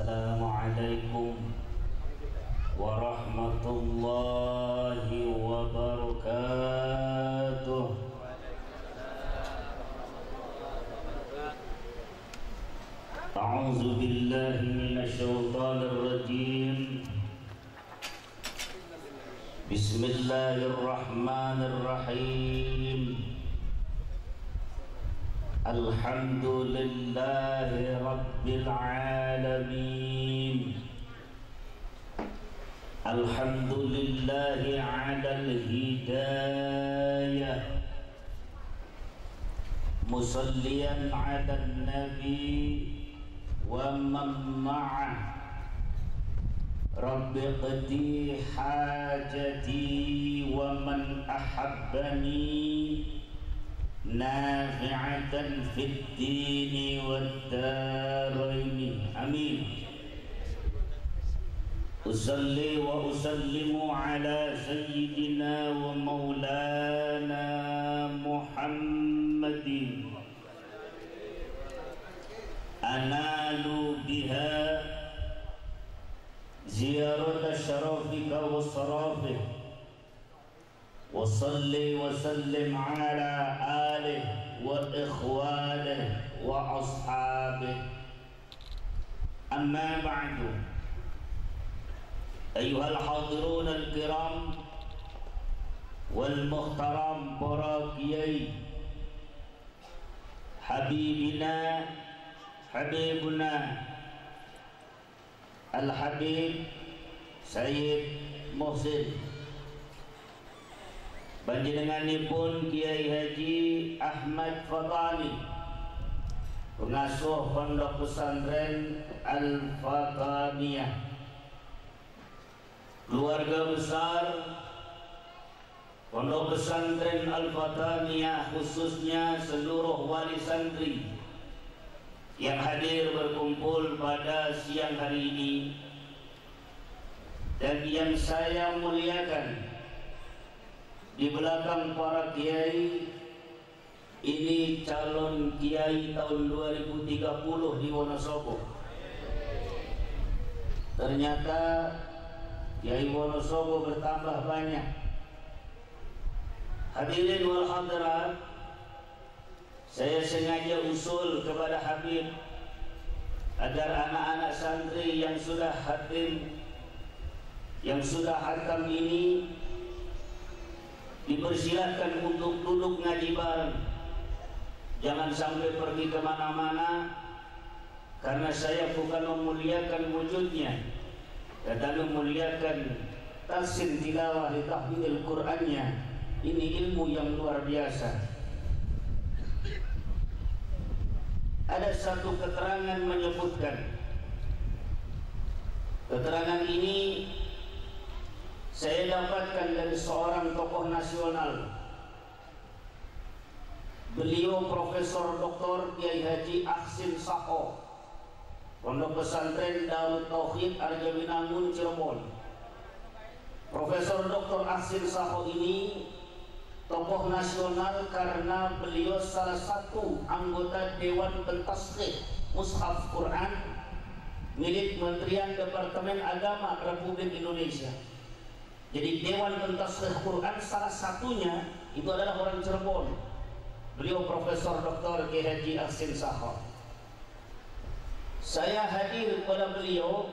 Assalamualaikum warahmatullahi wabarakatuh. A'udzu billahi minasyaitonir rajim. Bismillahirrahmanirrahim. Alhamdulillahi rabbil alamin. Alhamdulillahi 'alal hidayah. Musalliyan 'alan nabi wa man ma'ah. Rabbi qdi hajati wa man ahabbani nafi'atan fid dini wad daraini. Amin. Usalli wa usallimu ala sayyidina wa maulana Muhammadin analu biha ziyarata syarafika wa sarafih. Wa salli wa sallim ala alihi wa ikhwanihi wa ashabihi. Amma ba'du. Ayyuhal hadirun al-kiram wal muhtaram, para kiai, habibina habibuna Al-Habib Sayyid Muhsin, panjenenganipun Kiai Haji Ahmad Fatani, pengasuh Pondok Pesantren Al-Fataniyah, keluarga besar Pondok Pesantren Al-Fataniyah, khususnya seluruh wali santri yang hadir berkumpul pada siang hari ini, dan yang saya muliakan. Di belakang para kiai ini calon kiai tahun 2030 di Wonosobo. Ternyata Kiai Wonosobo bertambah banyak. Hadirin wal hadirat, saya sengaja usul kepada Habib agar anak-anak santri yang sudah hatim, yang sudah hatam ini dipersilahkan untuk duduk ngaji bareng. Jangan sampai pergi kemana-mana, karena saya bukan memuliakan wujudnya, tetapi memuliakan tahsin tilawah di tahfidz Qur'annya. Ini ilmu yang luar biasa. Ada satu keterangan menyebutkan, keterangan ini saya dapatkan dari seorang tokoh nasional. Beliau Profesor Dr. Kiai Haji Ahsin Sakho, Pondok Pesantren Darut Tauhid Arjawinangun Cirebon. Profesor Dr. Ahsin Sakho ini tokoh nasional karena beliau salah satu anggota Dewan Pentasrih Mushaf Quran milik Kementerian Departemen Agama Republik Indonesia. Jadi Dewan Pentasrih Quran salah satunya itu adalah orang Cirebon. Beliau Profesor Dr. Kiai Haji Ahsin Sakho. Saya hadir kepada beliau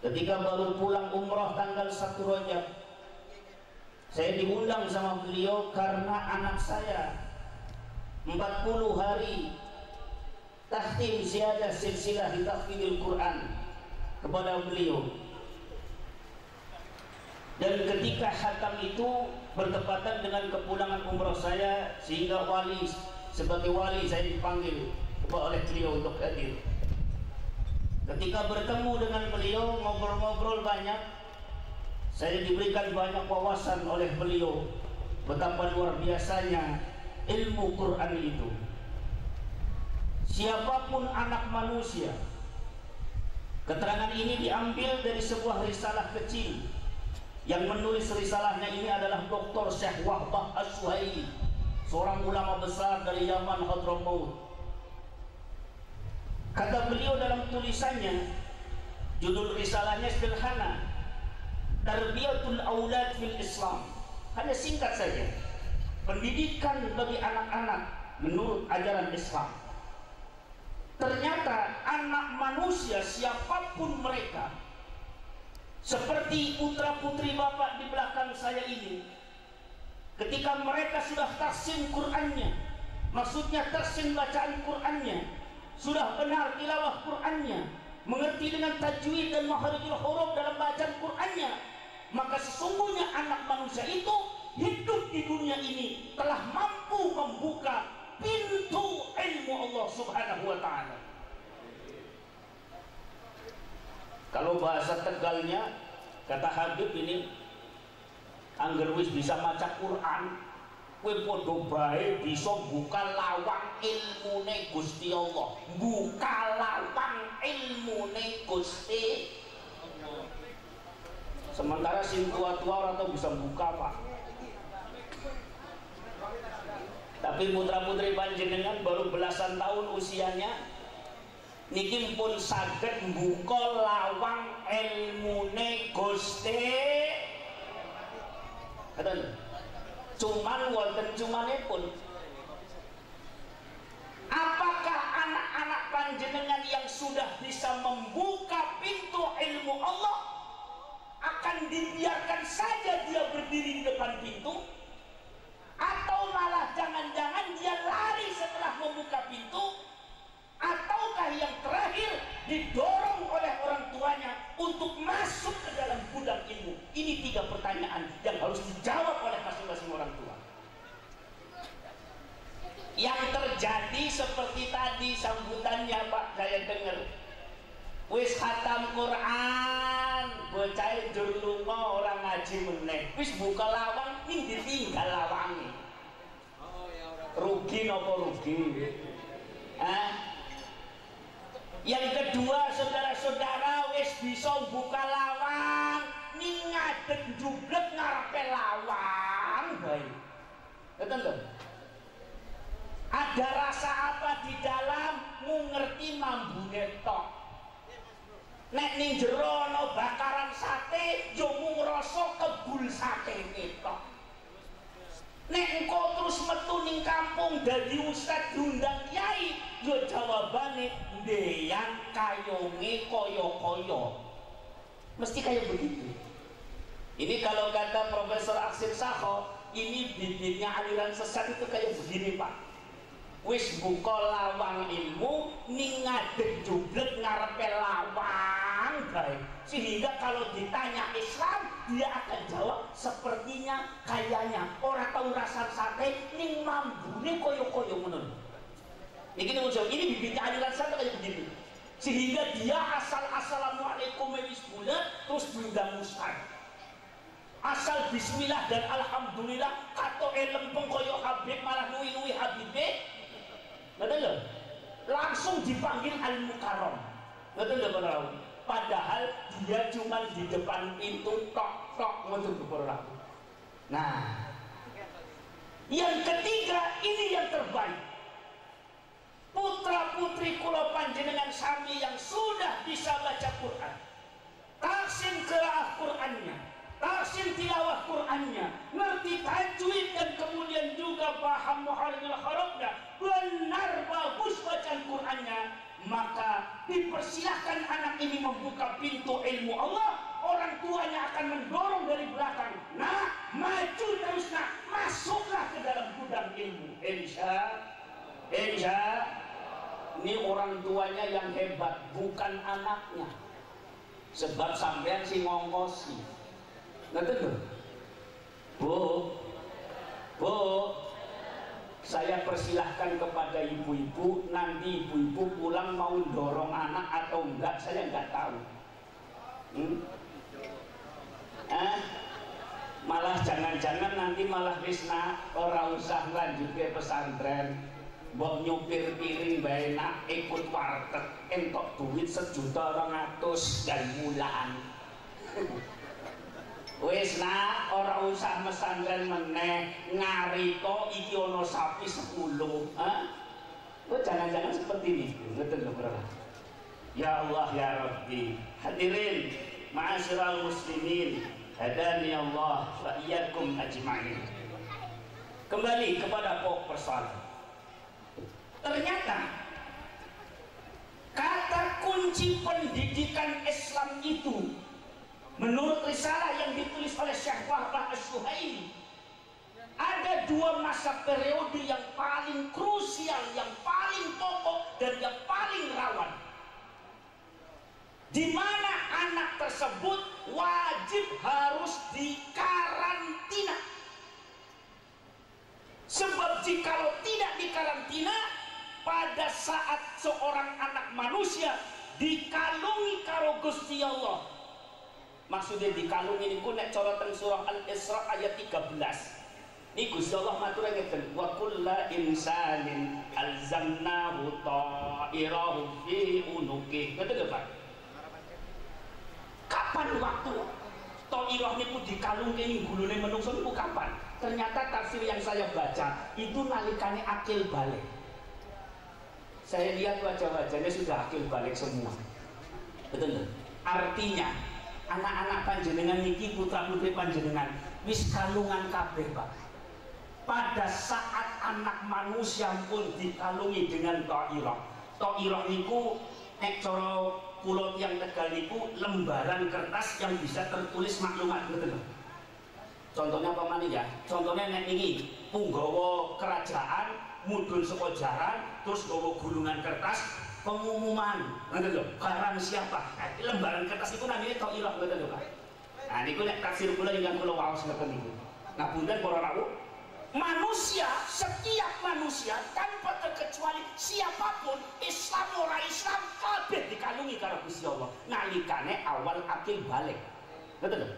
ketika baru pulang umrah tanggal 1 Rajab. Saya diundang sama beliau karena anak saya 40 hari tahtim syahadah silsilah di tahfidzul Quran kepada beliau. Dan ketika khatam itu bertepatan dengan kepulangan umrah saya, sehingga sebagai wali saya dipanggil oleh beliau untuk hadir. Ketika bertemu dengan beliau, ngobrol-ngobrol banyak, saya diberikan banyak wawasan oleh beliau betapa luar biasanya ilmu Quran itu. Siapapun anak manusia, keterangan ini diambil dari sebuah risalah kecil. Yang menulis risalahnya ini adalah Dr. Syekh Wahbah As-Suhaili, seorang ulama besar dari Yaman Hadramaut. Kata beliau dalam tulisannya, Judul risalahnya sederhana, Tarbiyatul Aulad fil Islam. Hanya singkat saja, pendidikan bagi anak-anak menurut ajaran Islam. Ternyata anak manusia siapapun mereka, seperti putra-putri Bapak di belakang saya ini, ketika mereka sudah tahsin Qur'annya, maksudnya tahsin bacaan Qur'annya, sudah benar tilawah Qur'annya, mengerti dengan tajwid dan makharijul huruf dalam bacaan Qur'annya, maka sesungguhnya anak manusia itu hidup di dunia ini telah mampu membuka pintu ilmu Allah Subhanahu wa ta'ala. Kalau bahasa Tegalnya, kata Habib ini, angger wis bisa maca Quran, kowe padha bae bisa buka lawang ilmune Gusti Allah. Buka lawang ilmune Gusti. Sementara sing tua-tua ora tau bisa buka, Pak. Tapi putra-putri panjenengan baru belasan tahun usianya, niki pun saged buka lawang ilmune Gusti. Katen. Cuman wonten cumanipun. Apakah anak-anak panjenengan yang sudah bisa membuka pintu ilmu Allah akan dibiarkan saja dia berdiri di depan pintu? Atau malah jangan-jangan dia lari setelah membuka pintu? Ataukah yang terakhir didorong oleh orang tuanya untuk masuk ke dalam gudang ilmu? Ini 3 pertanyaan yang harus dijawab oleh masing-masing orang tua. Yang terjadi seperti tadi sambutannya, Pak, saya dengar wis khatam Quran, bocah njur lunga orang ngaji meneh, wis buka lawang ning ditinggal lawange. Rugi napa rugi? Yang kedua, saudara-saudara, wis bisa buka lawang ning ngadeg jublek ngarepe lawang bae. Ngoten lho. Ada rasa apa di dalam, ngerti mambune tok. Nek ning jero ana bakaran sate, yo mung rasa kebul sate tok. Nek engko terus metu ning kampung dadi ustad diundang kiai, yo jawabane ndeyang kayonge kaya-kaya. Mesti kayak begitu. Ini kalau kata Profesor Aksin Sakho, ini bibitnya aliran sesat itu kayak begini, Pak. Wis buka lawang ilmu ning ngadeg jublek ngarepe lawang bae. Sehingga kalau ditanya Islam, dia akan jawab sepertinya, kayaknya orang tahu rasa sate ning mambune koyo-koyo ngono. Ini bibitnya aliran sesat kayak begini. Sehingga dia assalamualaikum wis bulat terus diundang ustaz. Asal bismillah dan alhamdulillah katoke lempeng koyo Habib malah nuwi-nuwi Habibe. Betul lho? Langsung dipanggil al-mukarram. Betul lho, Pak? Padahal dia cuma di depan pintu tok-tok ngoten Pak. Nah, yang ketiga ini yang terbaik. Putra-putri kula panjenengan sami yang sudah bisa baca Quran, tahsin qiraah Qurannya, tahsin tilawah Qurannya, ngerti tajwid dan kemudian juga paham makharijul hurufnya, benar bagus bacaan Qurannya, maka dipersilahkan anak ini membuka pintu ilmu Allah. Orang tuanya akan mendorong dari belakang, nah maju terus, nah masuklah ke dalam gudang ilmu. Insya ini orang tuanya yang hebat, bukan anaknya. Sebab sampean si ngongkosi. Ngerti tuh? Bu, saya persilahkan kepada ibu-ibu, nanti ibu-ibu pulang mau dorong anak atau enggak, saya enggak tahu. Malah jangan-jangan nanti malah Wisna ora usah lanjut ke pesantren, mbok nyupir piring bae nak ikut warteg entok duit 1.200.000 dan bulan. Wis nak ora usah mesantren meneh, ngarito iki ana sapi 10. Kok jangan-jangan seperti ini, ngoten lho, Bro. Ya Allah ya Rabbi. Hadirin ma'asyiral muslimin, hadani Allah wa iyyakum ajma'in. Kembali kepada pokok persoalan. Ternyata kata kunci pendidikan Islam itu menurut risalah yang ditulis oleh Syekh Wahbah Asy-Syuhaimi, ada dua masa periode yang paling krusial, yang paling pokok dan yang paling rawan, di mana anak tersebut wajib harus dikarantina. Sebab jikalau tidak dikarantina, pada saat seorang anak manusia dikalungi karo Gusti Allah, maksudnya dikalungi niku nek cara teng surah Al-Isra ayat 13. Niku Gusti Allah matur ngeten, wa kullu insanin alzamnahu ta'irahu fi unuki. Betul Pak? Kapan waktu ta'irah niku dikalungke ning gulune menungso niku kapan? Ternyata tafsir yang saya baca itu nalikane akil balik. Saya lihat wajah-wajahnya sudah akil balik semua. Betul? Artinya anak-anak panjenengan niki, putra-putri panjenengan wis kalungan kabeh, Pak. Pada saat anak manusia pun dikalungi dengan ta'irah. Ta'irah niku nek cara kula tiyang Tegal niku lembaran kertas yang bisa tertulis maklumat, betul. Contohnya apa maneh ya? Contohnya nek niki punggawa kerajaan mudhun saka jaran terus gawa gulungan kertas pengumuman, ngoten lho, barang siapa. Nah, lembaran kertas itu namanya ta'irah, ngoten lho, Pak. Nah niku nek tafsir kula ingkang kula waos ngoten niku. Ngapunten para rawuh, manusia, setiap manusia tanpa terkecuali siapapun, Islam ora Islam, kabeh dikalungi karo Gusti Allah nalikane awal akil balik. Ngoten lho.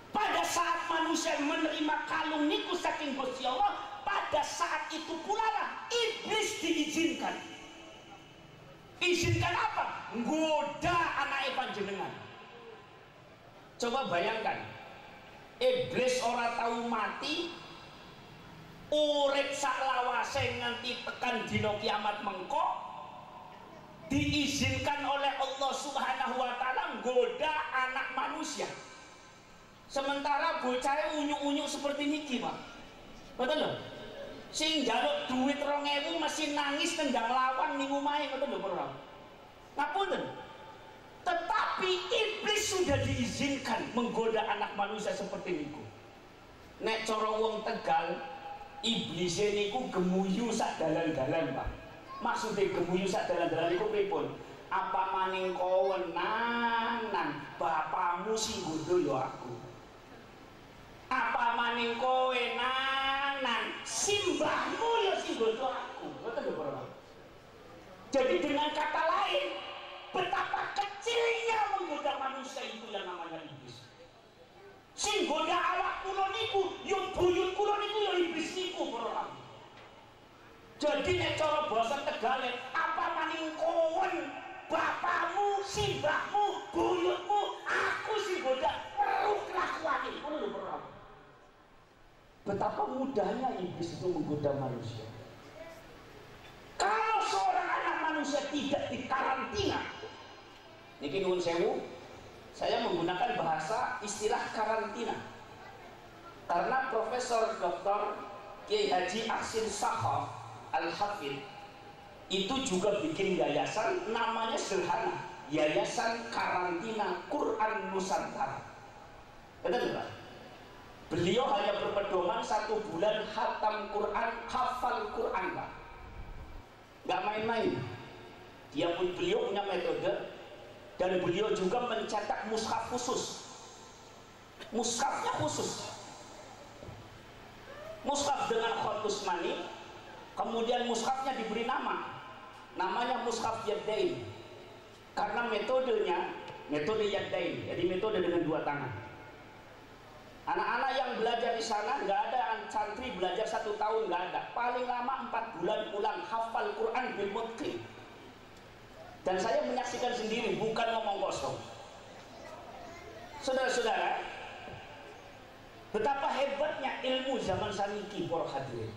Pada saat manusia menerima kalung niku saking Gusti Allah, pada saat itu pula lah iblis diizinkan. Izinkan apa? Nggoda anake panjenengan. Coba bayangkan, iblis ora tahu mati, urip saklawase nganti tekan dina kiamat mengko, diizinkan oleh Allah Subhanahu wa taala nggoda anak manusia. Sementara bocah unyu-unyu seperti niki, Pak. Betul lho? Sing njaluk duit 2000 masih nangis tendang lawan ning omahe, betul lho, Pak. Ngapunten. Tetapi iblis sudah diizinkan menggoda anak manusia seperti niku. Nek cara wong Tegal, iblis niku gemuyu sak dalan-dalan, Pak. Maksudnya gemuyu sak dalan-dalan niku pripun? Apa maning kowe nang bapakmu sing nggodho ya aku. Apa maning kowe nang simbahmu ya sing nggodho aku. Betul lho, Pak. Jadi dengan kata lain, betapa kecilnya menggoda manusia itu yang namanya iblis. Sing goda awak kula niku, yo buyut kula niku yo iblis niku, Bro. Jadi nek cara basa Tegale, apa maning kowen, bapakmu, simbahmu, buyutmu, aku sing goda perlu kelakuane, ngono lho, Bro. Betapa mudahnya iblis itu menggoda manusia. Kalau seorang anak manusia tidak dikarantina, niki nuwun sewu, saya menggunakan bahasa istilah karantina karena Profesor Dr. Kiai Haji Aksin Sakho Al-Hafidh itu juga bikin yayasan namanya sederhana, Yayasan Karantina Quran Nusantara. Betul Pak? Beliau hanya berpedoman 1 bulan khatam Quran, hafal Quran, Pak. Nggak main-main. Beliau punya metode. Dan beliau juga mencetak mushaf khusus. Mushafnya khusus. Mushaf dengan khot Usmani. Kemudian mushafnya diberi nama. Namanya mushaf Yaddain. Karena metodenya, metode Yaddain. Jadi metode dengan 2 tangan. Anak-anak yang belajar di sana, nggak ada santri belajar 1 tahun, nggak ada. Paling lama 4 bulan pulang hafal Quran bil mutqin. Dan saya menyaksikan sendiri, bukan ngomong kosong. Saudara-saudara, betapa hebatnya ilmu zaman saniki, para hadirin.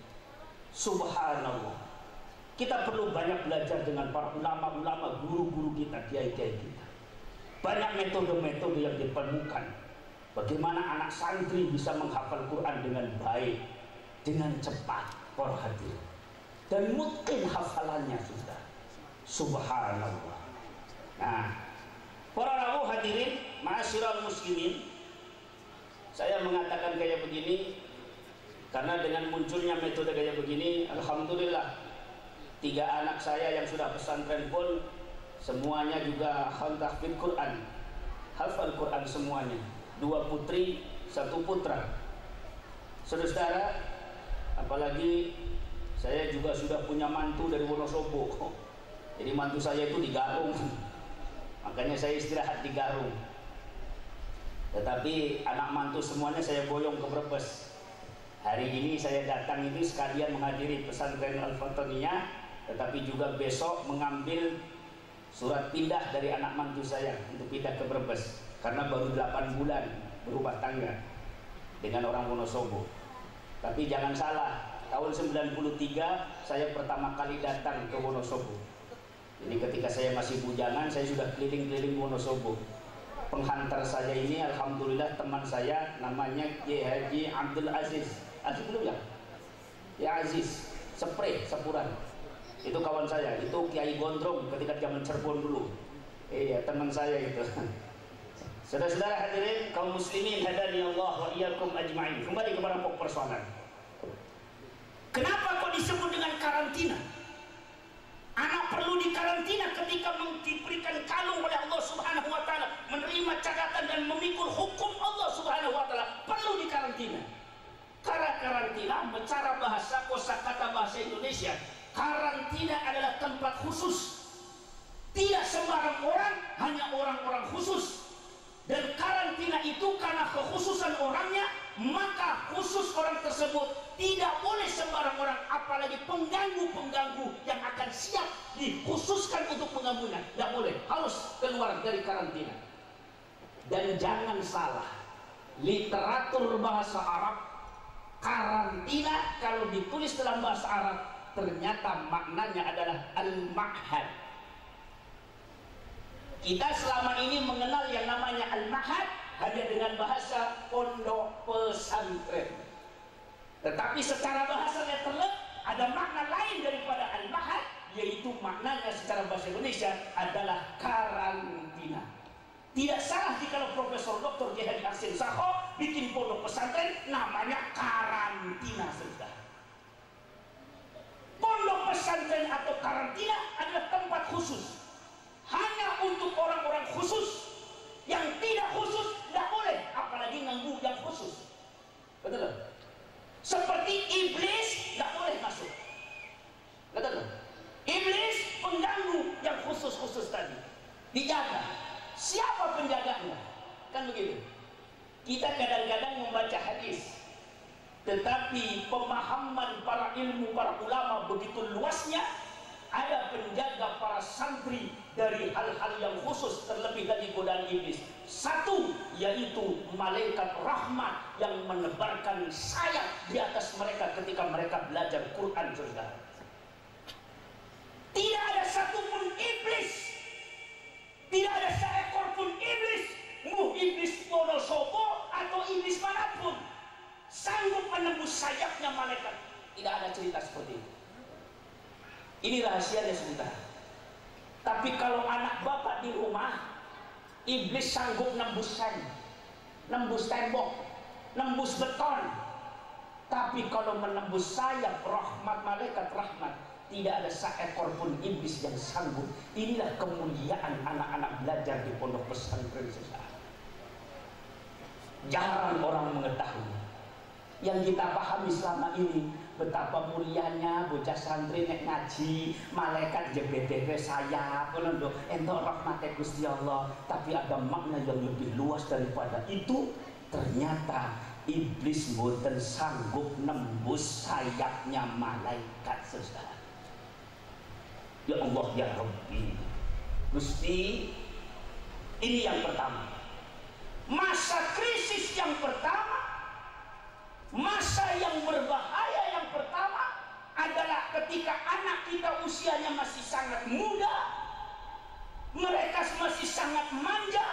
Subhanallah. Kita perlu banyak belajar dengan para ulama-ulama, guru-guru kita, kiai-kiai kita. Banyak metode-metode yang diperlukan. Bagaimana anak santri bisa menghafal Quran dengan baik, dengan cepat, para hadirin. Dan mungkin hafalannya sudah. Subhanallah. Nah, para rawuh hadirin, ma'asyiral muslimin, saya mengatakan kayak begini karena dengan munculnya metode kayak begini, alhamdulillah 3 anak saya yang sudah pesantren pun semuanya juga tahfidz Quran, hafal Quran semuanya. 2 putri, 1 putra. Saudara, apalagi saya juga sudah punya mantu dari Wonosobo. Jadi mantu saya itu di Garung, makanya saya istirahat di Garung. Tetapi anak mantu semuanya saya boyong ke Brebes. Hari ini saya datang ini sekalian menghadiri pesantren Al-Fataniyah, tetapi juga besok mengambil surat pindah dari anak mantu saya untuk pindah ke Brebes, karena baru 8 bulan berumah tangga dengan orang Wonosobo. Tapi jangan salah, tahun 93 saya pertama kali datang ke Wonosobo. Ini ketika saya masih bujangan, saya sudah keliling-keliling Wonosobo. Penghantar saya ini alhamdulillah teman saya, namanya Kiai Haji Abdul Aziz. Aziz belum ya? Ya Aziz, Sepuran. Itu kawan saya, itu Kiai Gondrong ketika zaman Cirebon dulu. Iya, teman saya itu. Saudara-saudara hadirin kaum muslimin hadani Allah wa iyyakum ajma'in. Kembali kepada pokok persoalan. Kenapa kok disebut dengan karantina? Anak perlu dikarantina ketika diberikan kalung oleh Allah Subhanahu wa taala, menerima catatan dan memikul hukum Allah Subhanahu wa taala, perlu dikarantina. Karena karantina secara bahasa kosakata bahasa Indonesia, karantina adalah tempat khusus. Tidak sembarang orang, hanya orang-orang khusus. Dan karantina itu karena kekhususan orangnya, maka khusus orang tersebut tidak boleh sembarang orang, apalagi pengganggu-pengganggu yang akan siap dikhususkan untuk penggangguan, tidak boleh, harus keluar dari karantina. Dan jangan salah, literatur bahasa Arab, karantina kalau ditulis dalam bahasa Arab ternyata maknanya adalah al-ma'had. Kita selama ini mengenal yang namanya al-ma'had hanya dengan bahasa pondok pesantren. Tetapi secara bahasa letterlet ada makna lain daripada al-ma'had, yaitu maknanya secara bahasa Indonesia adalah karantina. Tidak salah jika Profesor Dr. Kiai Haji Aksin Sakho bikin pondok pesantren namanya karantina saja. Pondok pesantren atau karantina adalah tempat khusus, hanya untuk orang-orang khusus. Yang tidak khusus tidak boleh, apalagi nganggu yang khusus. Betul? Seperti iblis tidak boleh masuk. Betul? Iblis pengganggu yang khusus-khusus tadi dijaga. Siapa penjaganya? Kan begitu. Kita kadang-kadang membaca hadis, tetapi pemahaman para ilmu, para ulama begitu luasnya. Ada penjaga para santri dari hal-hal yang khusus, terlebih dari godaan iblis. Satu, yaitu malaikat rahmat yang menebarkan sayap di atas mereka ketika mereka belajar Quran, saudara. Tidak ada satupun iblis, tidak ada seekor pun iblis, mau iblis Wonosobo atau iblis manapun, sanggup menembus sayapnya malaikat. Tidak ada cerita seperti itu. Ini rahasianya sebentar. Tapi kalau anak bapak di rumah, iblis sanggup nembus sen, nembus tembok, nembus beton. Tapi kalau menembus sayap rahmat malaikat rahmat, tidak ada seekor pun iblis yang sanggup. Inilah kemuliaan anak-anak belajar di pondok pesantren sesaat. Jarang orang mengetahui. Yang kita pahami selama ini, betapa mulianya bocah santri nek ngaji, malaikat jebedek saya, entuk rahmat Gusti Allah. Tapi ada makna yang lebih luas daripada itu. Ternyata iblis mboten sanggup nembus sayapnya malaikat, saudara. Ya Allah ya Rabbi, Gusti, ini yang pertama. Masa krisis yang pertama, masa yang berbahaya yang pertama adalah ketika ketika anak kita usianya masih sangat muda, mereka masih sangat manja,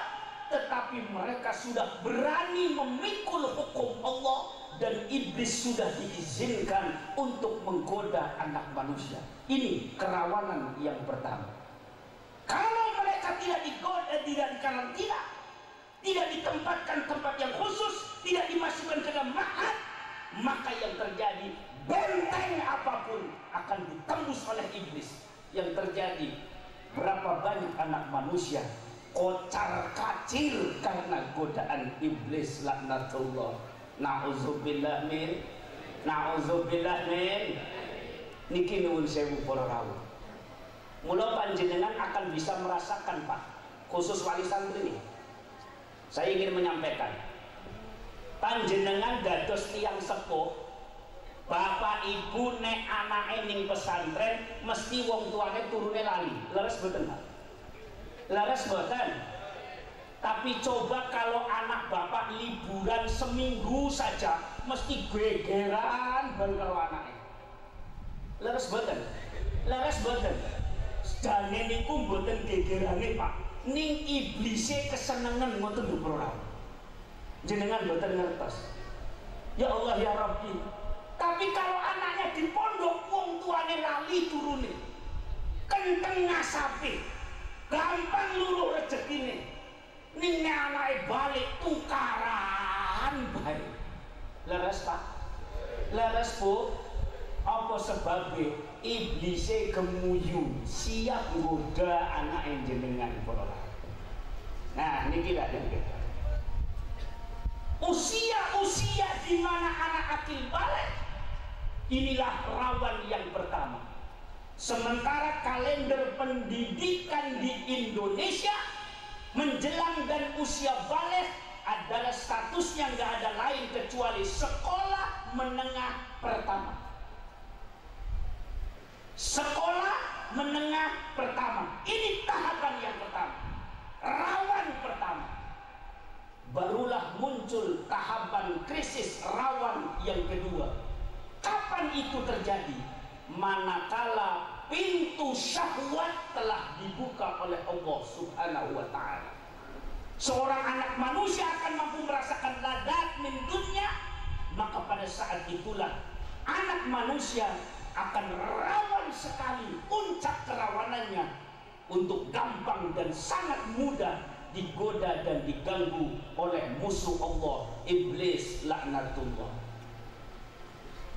tetapi mereka sudah berani memikul hukum Allah, dan iblis sudah diizinkan untuk menggoda anak manusia. Ini kerawanan yang pertama. Kalau mereka tidak digoda, tidak dikarantina, tidak ditempatkan tempat yang khusus, tidak dimasukkan ke dalam ma'had, maka yang terjadi, benteng apapun akan ditembus oleh iblis. Yang terjadi, berapa banyak anak manusia kocar kacir karena godaan iblis, laknatullah. Na'udzubillah min, na'udzubillah min. Niki nuwun sewu para rawuh. Mula panjenengan akan bisa merasakan, Pak, khusus wali santri ini. Saya ingin menyampaikan, panjenengan dados tiyang sepuh, bapak ibu nek anake ning pesantren mesti wong tuane turune lali. Leres mboten, Pak? Leres mboten? Tapi coba kalau anak bapak liburan seminggu saja mesti gegeran baru kalau anaknya. Leres mboten? Leres mboten? Jane niku mboten gegerane, Pak. Ning iblise kesenengan ngoten lho ora. Jenengan mboten ngertos. Ya Allah ya Rabbi. Tapi kalau anaknya di pondok wong tuane lali turune. Kenteng ngasape. Gampang luluh rezekine. Ning anake balik tukaran bae. Leres, Pak? Leres, Bu? Apa sebabnya? Iblise gemuyu siap nggoda anak jenengan para. Nah, niki lak usia di mana anak akil balik, inilah rawan yang pertama. Sementara kalender pendidikan di Indonesia menjelang dan usia balik adalah statusnya nggak ada lain kecuali sekolah menengah pertama. Sekolah menengah pertama. Ini tahapan yang pertama, rawan pertama. Barulah muncul tahapan krisis rawan yang kedua. Kapan itu terjadi? Manakala pintu syahwat telah dibuka oleh Allah Subhanahu wa ta'ala. Seorang anak manusia akan mampu merasakan ladat min dunya, maka pada saat itulah anak manusia akan rawan sekali, puncak kerawanannya untuk gampang dan sangat mudah digoda dan diganggu oleh musuh Allah, iblis, laknatullah.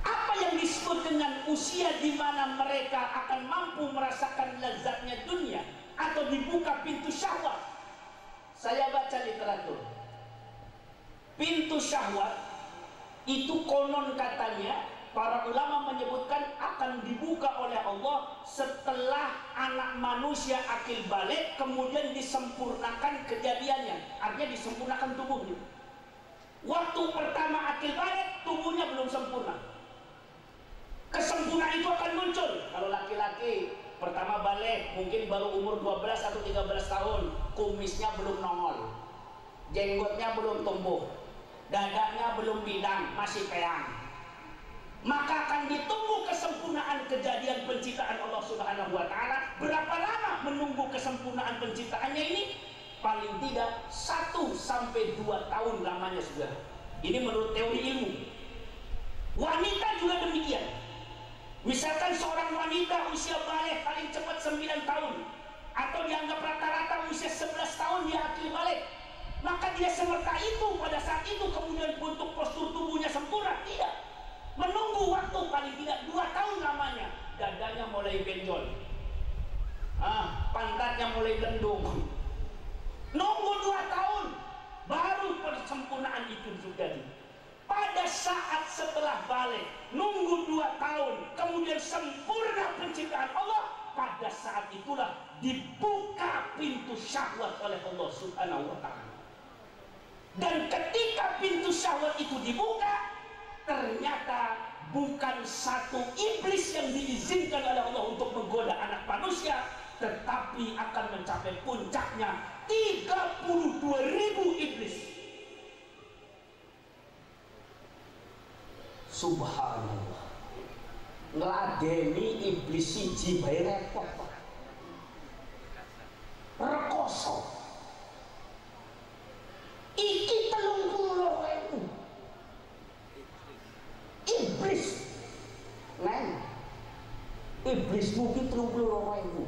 Apa yang disebut dengan usia di mana mereka akan mampu merasakan lezatnya dunia atau dibuka pintu syahwat? Saya baca literatur. Pintu syahwat itu konon katanya para ulama menyebutkan akan dibuka oleh Allah setelah anak manusia akil balik, kemudian disempurnakan kejadiannya, artinya disempurnakan tubuhnya. Waktu pertama akil balik, tubuhnya belum sempurna. Kesempurnaan itu akan muncul kalau laki-laki pertama balik, mungkin baru umur 12 atau 13 tahun, kumisnya belum nongol, jenggotnya belum tumbuh, dadanya belum bidang, masih peang. Maka akan ditunggu kesempurnaan kejadian penciptaan Allah Subhanahu wa ta'ala. Berapa lama menunggu kesempurnaan penciptaannya ini? Paling tidak 1 sampai 2 tahun lamanya, sudah. Ini menurut teori ilmu. Wanita juga demikian. Misalkan seorang wanita usia balik paling cepat 9 tahun, atau dianggap rata-rata usia 11 tahun dia akil balik, maka dia semerta itu pada saat itu kemudian bentuk postur tubuhnya sempurna? Tidak. Menunggu waktu paling tidak 2 tahun lamanya. Dadanya mulai benjol, pantatnya mulai lendung. Nunggu 2 tahun baru persempurnaan itu terjadi. Pada saat setelah balik, nunggu 2 tahun, kemudian sempurna penciptaan Allah. Pada saat itulah dibuka pintu syahwat oleh Allah Subhanahu wa ta'ala. Dan ketika pintu syahwat itu dibuka, ternyata bukan satu iblis yang diizinkan oleh Allah untuk menggoda anak manusia, tetapi akan mencapai puncaknya 32.000 iblis. Subhanallah. ngladeni iblis siji bae repot Pak. Rekoso iki 32.000 iblis neng iblis mungkin 32.000.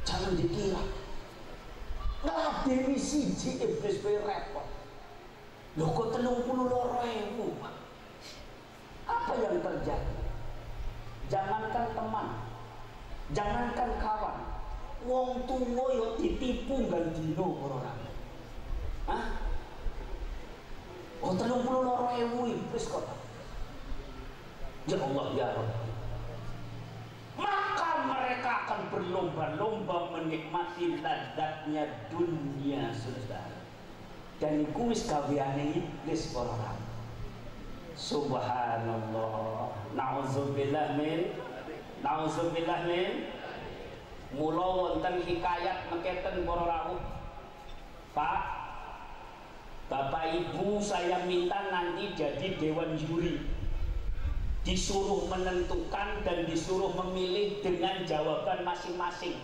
Jangan dikira ngladeni siji iblis bae repot. Lho kok 32.000 Pak. Apa yang terjadi? Jangankan teman, jangankan kawan, wong tuwa yo ditipu gandino ora. Hah? Oh 32.000 iblis kok. Ya Allah ya Rabbi. Maka mereka akan berlomba-lomba menikmati lezatnya dunia saudara. Dan iku wis gaweane iblis ora. Subhanallah. Nauzubillah min mula wonten hikayat meketen para rawuh. Pak, Bapak Ibu saya minta nanti jadi dewan juri. Disuruh menentukan dan disuruh memilih dengan jawaban masing-masing.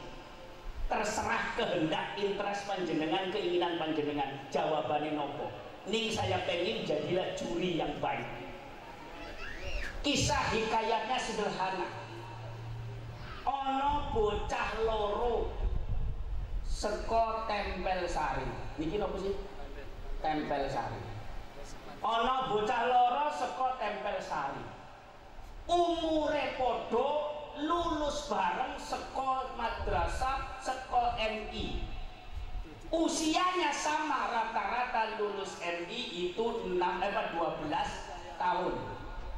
Terserah kehendak interest panjenengan, keinginan panjenengan. Jawabannya nopo. Ning saya pengen jadilah juri yang baik. Kisah hikayatnya sederhana. Ono bocah loro seko Tempel Sari. Niki napa sih? Tempel Sari. Ono bocah loro seko Tempel Sari. Umure padha, lulus bareng seko madrasah, seko MI. Usianya sama, rata-rata lulus MI itu 12 tahun.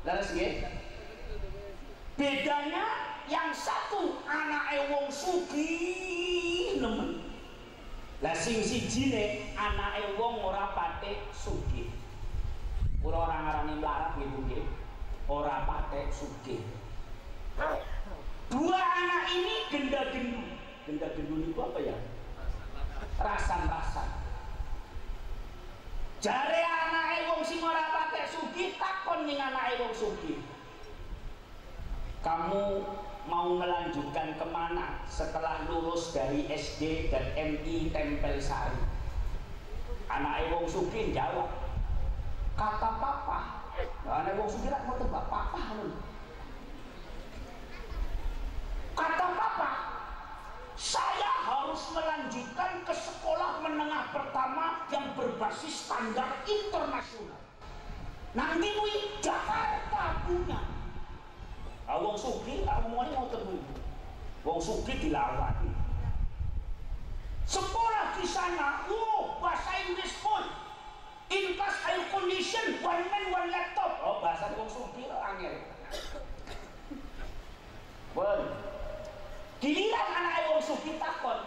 Leres nggih? Bedanya yang satu anake wong sugih nemen. Lah sing sijine anake wong ora patek sugih. Kula ora ngarani mlarat gitu nggih. Ora patek sugih. Dua anak ini genda-gendu. Genda-gendu itu apa ya? Rasan-rasan. Jare anake wong sing ora patek sugih takon ning anake wong sugih. Kamu mau melanjutkan kemana setelah lulus dari SD dan MI Tempel Sari? Anake wong sugih jawab, kata papa. Anake wong sugih rak mau tebak papa ngono. Kata papa, saya harus melanjutkan ke sekolah menengah pertama yang berbasis standar internasional. Nanti kuwi Jakarta punya. Wong sugih tak ngomongane ngoten kuwi. Wong sugih dilawan. Sekolah di sana, bahasa Inggris pun. In class air condition, one man one laptop. Oh, bahasa wong sugih angel. Bon. Giliran anak wong sugih takon,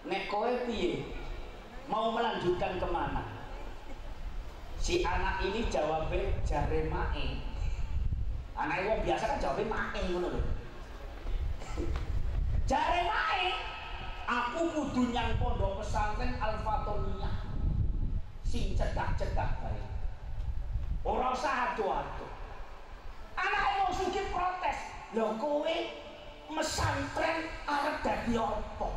nek kowe piye? Mau melanjutkan kemana? Si anak ini jawabnya jare mae. Anak wong biasa kan jawabnya mae ngono lho. Jare mae, aku kudu nyang pondok pesantren Al-Fatoniyah. Sing cedak-cedak bae. Ora usah ado-ado. Anak wong sugih protes, lho kowe mesantren arep dadi apa?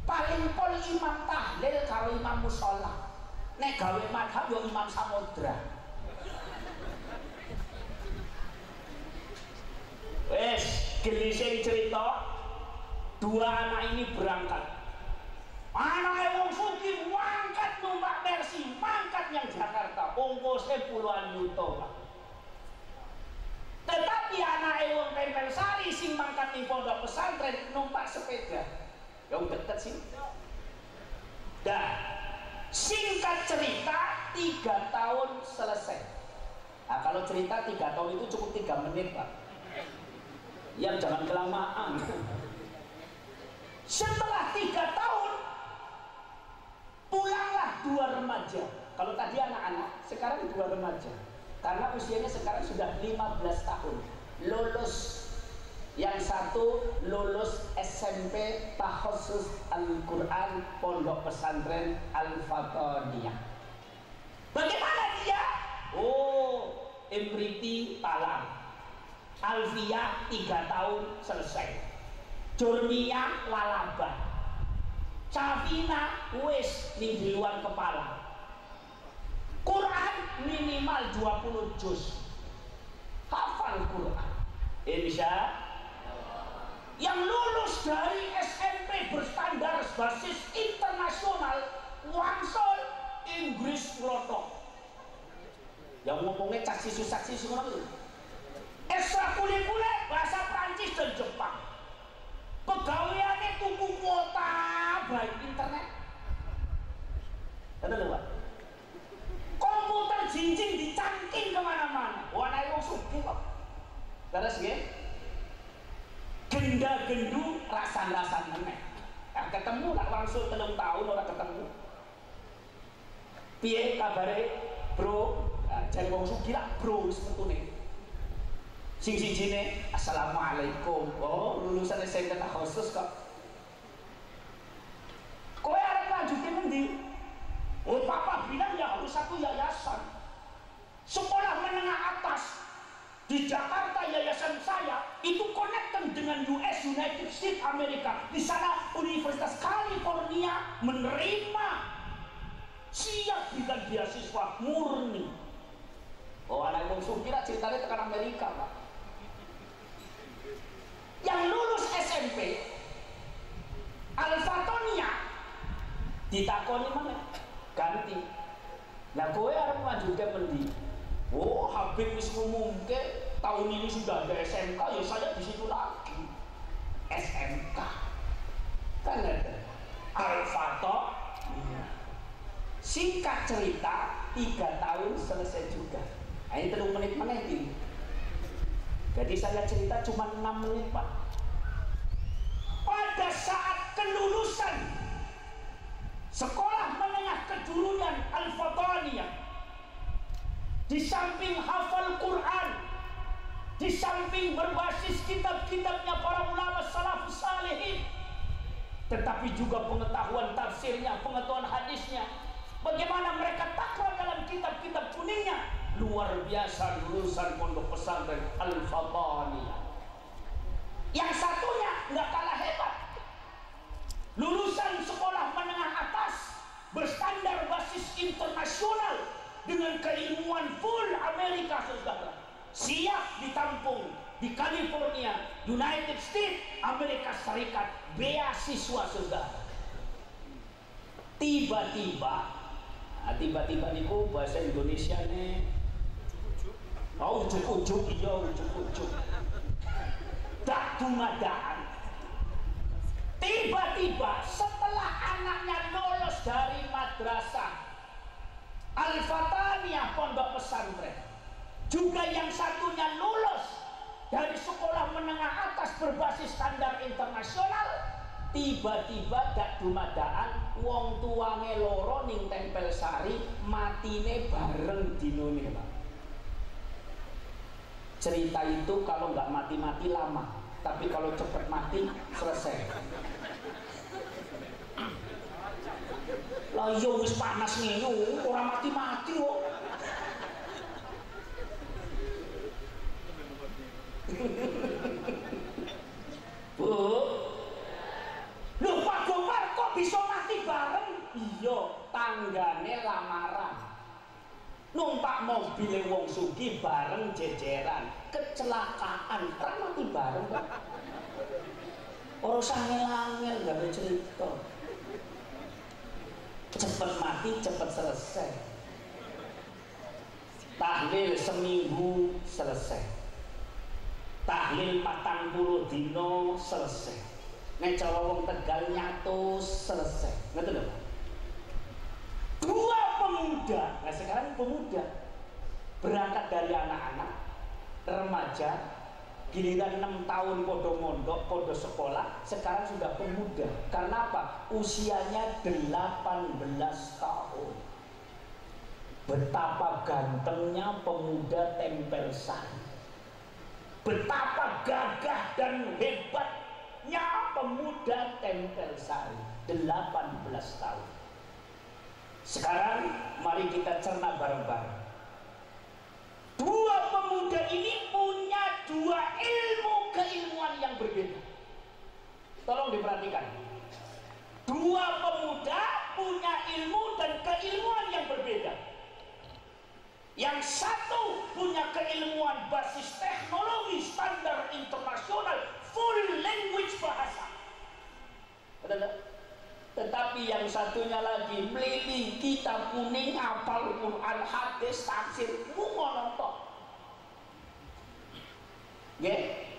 Paling pol imam tahlil karo imam mushola. Nek gawe madhab yo imam samudra. Wes, gelising cerita, dua anak ini berangkat. Anak wong sugih mangkat numpak Mercy, mangkat yang Jakarta, ongkosnya puluhan juta, Pak. Tetapi anak wong Tempel Sari sing mangkat di pondok pesantren numpak sepeda. Yang deket sih. Dah, singkat cerita 3 tahun selesai. Nah, kalau cerita 3 tahun itu cukup 3 menit, Pak. Yang jangan kelamaan. Setelah 3 tahun pulanglah 2 remaja. Kalau tadi anak-anak, sekarang 2 remaja. Karena usianya sekarang sudah 15 tahun. Lulus. Yang satu lulus SMP Tahassus Al-Quran Pondok Pesantren Al-Fatoniyah. Bagaimana dia? Oh, Imriti Talang. Alfia 3 tahun selesai. Jurnia lalaban. Safina wis ning di luar kepala. Quran minimal 20 juz. Hafal Quran. Insya yang lulus dari SMP berstandar basis internasional langsung Inggris Loto. Yang ngomongnya saksi ngono. Ekstrakurikuler bahasa Prancis dan Jepang. Pegawaiannya tuku kuota baik internet. Ada lho, Pak. Komputer jinjing dicangking kemana-mana. Warna wong sugih kok. Terus nggih. Genda-gendu rasan-rasan meneh. Nah, ketemu tak langsung 3 tahun ora ketemu. Piye kabare, Bro? Nah, jare wong sugih lah, Bro, wis metune. Sing sijine assalamualaikum. Oh, lulusan SMP khusus kok. Kowe arep lanjutin ngendi? Oh, papa bilang ya harus satu yayasan. Sekolah menengah atas di Jakarta, yayasan saya itu connected dengan US, United States Amerika. Di sana Universitas California menerima siap berikan beasiswa murni. Oh, anak wong sukira ceritanya tekan Amerika, Pak. Yang lulus SMP Al-Fatonia ditakoni mana? Ganti. Nah, kowe arep melanjutkan mendi? Oh, Habib wis ngumumke tahun ini sudah ada SMK, ya saya di situ lagi. SMK. Kan ada Al-Fatonia. Singkat cerita, 3 tahun selesai juga. Nah, ini 3 menit mana ini? Jadi saya cerita cuma 6 menit, Pak. Pada saat kelulusan sekolah menengah kejuruan Al-Fatonia, di samping hafal Quran, di samping berbasis kitab-kitabnya para ulama salafus salihin, tetapi juga pengetahuan tafsirnya, pengetahuan hadisnya, bagaimana mereka takwa dalam kitab-kitab kuningnya, luar biasa lulusan pondok pesantren Al-Fatonia. Yang satunya nggak kalah hebat, lulusan sekolah menengah atas berstandar basis internasional dengan keilmuan full Amerika, saudara, siap ditampung di California, United States Amerika Serikat, beasiswa, saudara. Tiba-tiba niku bahasa Indonesia nih, oh ujuk-ujuk, iya ujuk-ujuk, tak dumadaan. Tiba-tiba setelah anaknya lulus dari madrasah Al-Fatonia pondok pesantren, juga yang satunya lulus dari sekolah menengah atas berbasis standar internasional, tiba-tiba dak dumadaan wong tuange loro ning Tempel Sari matine bareng dinone, Pak. Cerita itu kalau nggak mati-mati lama, tapi kalau cepat mati selesai. Lah yo wis panas ngene ora mati-mati kok. Bu, loh Pak Gomar kok bisa mati bareng? Iya, tanggane lamaran. Numpak mobil wong sugih bareng jejeran, kecelakaan, kan mati bareng Pak. Ora sangel-angel gawe cerita. Cepet mati, cepet selesai. Tahlil seminggu selesai. Tahlil 40 dino selesai. Nek cara wong Tegal nyatus selesai. Ngerti lho, Pak? 2 pemuda, nah sekarang pemuda berangkat dari anak-anak, remaja, giliran 6 tahun podo mondok, podo sekolah, sekarang sudah pemuda. Karena apa? Usianya 18 tahun. Betapa gantengnya pemuda Tempel Sari. Betapa gagah dan hebatnya pemuda Tempel Sari. 18 tahun. Sekarang mari kita cerna bareng-bareng. 2 pemuda ini punya 2 dua ilmu keilmuan yang berbeda. Tolong diperhatikan. Dua pemuda punya ilmu dan keilmuan yang berbeda. Yang satu punya keilmuan basis teknologi standar internasional, full language bahasa. Tetapi yang satunya lagi melili kitab kuning, hafal Quran, hadis, tafsir, ngono tok. Nggih.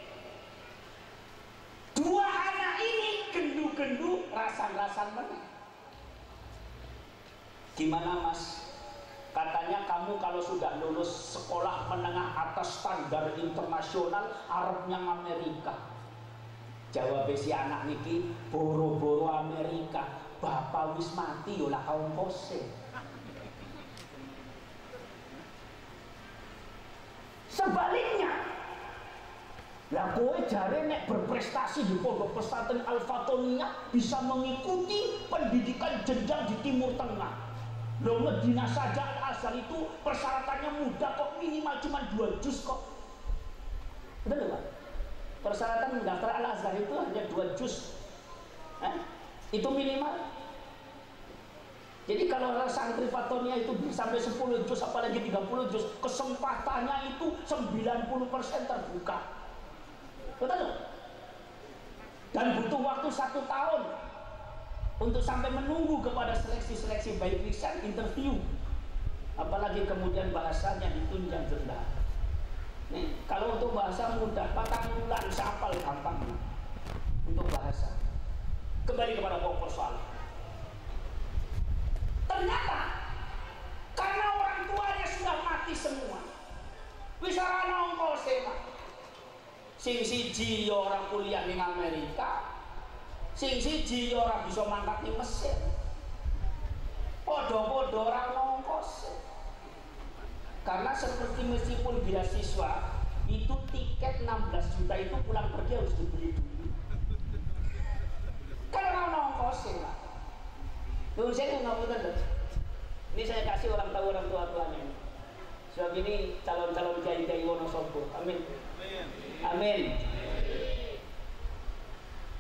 Dua anak ini gendu-gendu rasan-rasan meneh. Gimana Mas? Katanya kamu kalau sudah lulus sekolah menengah atas standar internasional, arepnya Amerika. Jawab si anak niki, boro-boro Amerika. Bapak wis mati yo lah kaum kose. Sebaliknya, lah kowe jare nek berprestasi di pondok pesantren Al-Fatoniyah bisa mengikuti pendidikan jenjang di Timur Tengah. Loh, Medina saja Al-Azhar itu persyaratannya mudah kok, minimal cuma 2 juz kok. Betul Pak? Persyaratan mendaftar Al-Azhar itu hanya 2 juz. Itu minimal. Jadi kalau santri Fatonia itu bisa sampai 10 juz, apalagi 30 juz, kesempatannya itu 90% terbuka. Betul? Dan butuh waktu 1 tahun untuk sampai menunggu kepada seleksi-seleksi baik lisan, interview, apalagi kemudian bahasanya ditunjang rendah. Nih, kalau untuk bahasa mudah, patang bulan sapal gampang untuk bahasa. Kembali kepada pokok persoalan. Ternyata karena orang tuanya sudah mati semua, wisara nongko sema, sing siji orang kuliah di Amerika, sing siji orang bisa mangkat di Mesir. Podo-podo orang nongkos. Karena seperti meskipun beasiswa itu tiket 16 juta itu pulang pergi harus dibeli dulu. Kalau orang nongkos ya. Tuh saya nggak betul. Ini saya kasih orang tahu orang tua-tuanya. Sebab ini calon-calon kiai Wonosobo. Amin. Amin.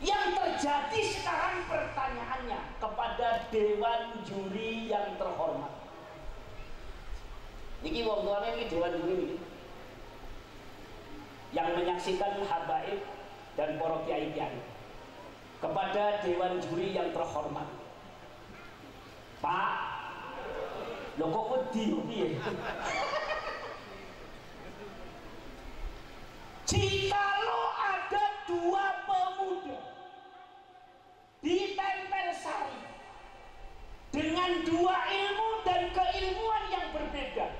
Yang terjadi sekarang pertanyaannya kepada dewan juri yang terhormat. Niki wong tuane iki dewan juri niki. Yang menyaksikan habaib dan para kiai-kiai. Kepada dewan juri yang terhormat. Pak, lho kok wedi piye? Jikalau ada 2 pemuda ditempel sari dengan 2 ilmu dan keilmuan yang berbeda,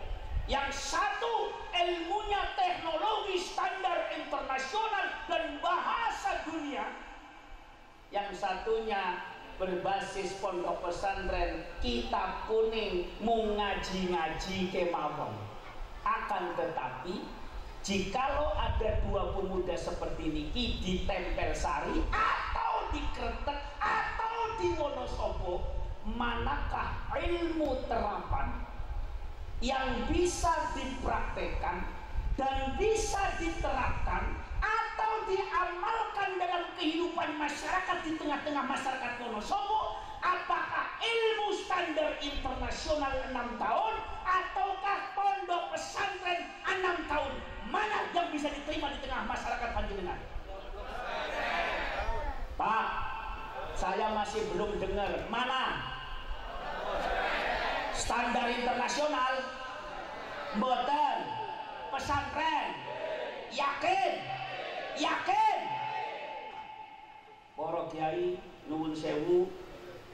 yang satu ilmunya teknologi standar internasional dan bahasa dunia, yang satunya berbasis pondok pesantren kitab kuning mung ngaji-ngaji kemawon. Akan tetapi jikalau ada 2 pemuda seperti niki ditempel sari atau dikretek atau di Wonosobo, manakah ilmu terapan yang bisa dipraktekkan dan bisa diterapkan atau diamalkan dalam kehidupan masyarakat di tengah-tengah masyarakat Wonosobo? Apakah ilmu standar internasional 6 tahun ataukah pondok pesantren 6 tahun? Mana yang bisa diterima di tengah masyarakat panjenengan? Pak, saya masih belum dengar. Mana? Standar internasional? Mboten. Pesantren? Yakin? Yakin? Para kiai nuwun sewu,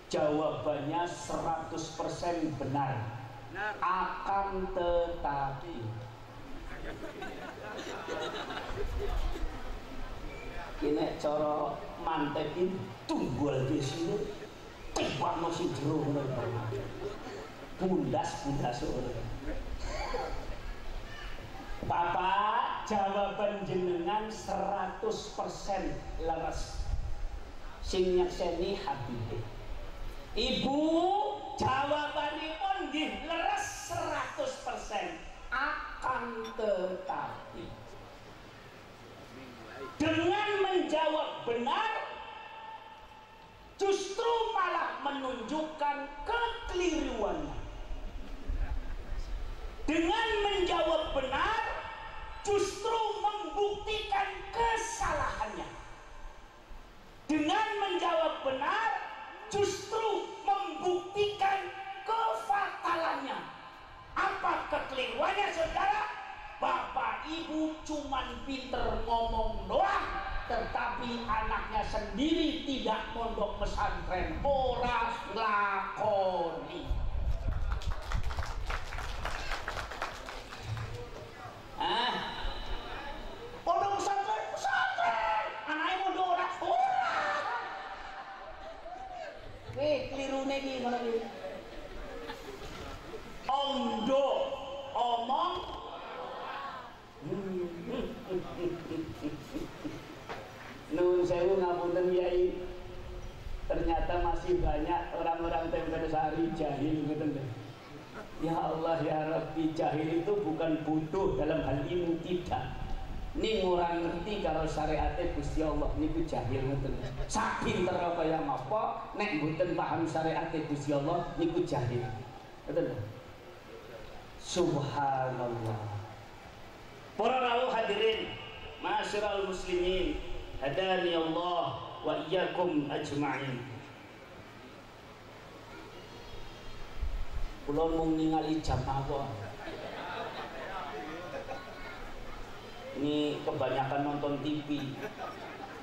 jawabannya 100% benar. Akan tetapi ini cara mantekin tunggul di sini tiba masih jero bundas Bapak, jawaban jenengan 100% leres. Sing nyakseni Habibie. Ibu, jawabanipun nggih leres 100%. Akan tetapi dengan menjawab benar justru malah menunjukkan kekeliruannya. Dengan menjawab benar justru membuktikan kesalahannya. Dengan menjawab benar justru membuktikan kefatalannya. Apa kekeliruannya, saudara? Bapak ibu cuman pinter ngomong doang, tetapi anaknya sendiri tidak mondok pesantren, ora nglakoni. Pondok pesantren, anaknya mondok ora. Kelirune iki ngono iki. Ondo omong Nuwun sewu ngapunten Yai. Ternyata masih banyak orang-orang Tempe Sari jahil ngoten. Ya Allah ya Rabbi, jahil itu bukan bodoh dalam hal ilmu, tidak. Ning orang ngerti karo syariate Gusti Allah niku jahil ngoten. Sak pinter apa ya ngapa nek mboten paham syariate Gusti Allah niku jahil. Ngoten. Subhanallah. Para rawuh hadirin, ma'asyiral muslimin, hadani Allah wa iyyakum ajma'in. Kula mung ningali jam apa. Ini kebanyakan nonton TV.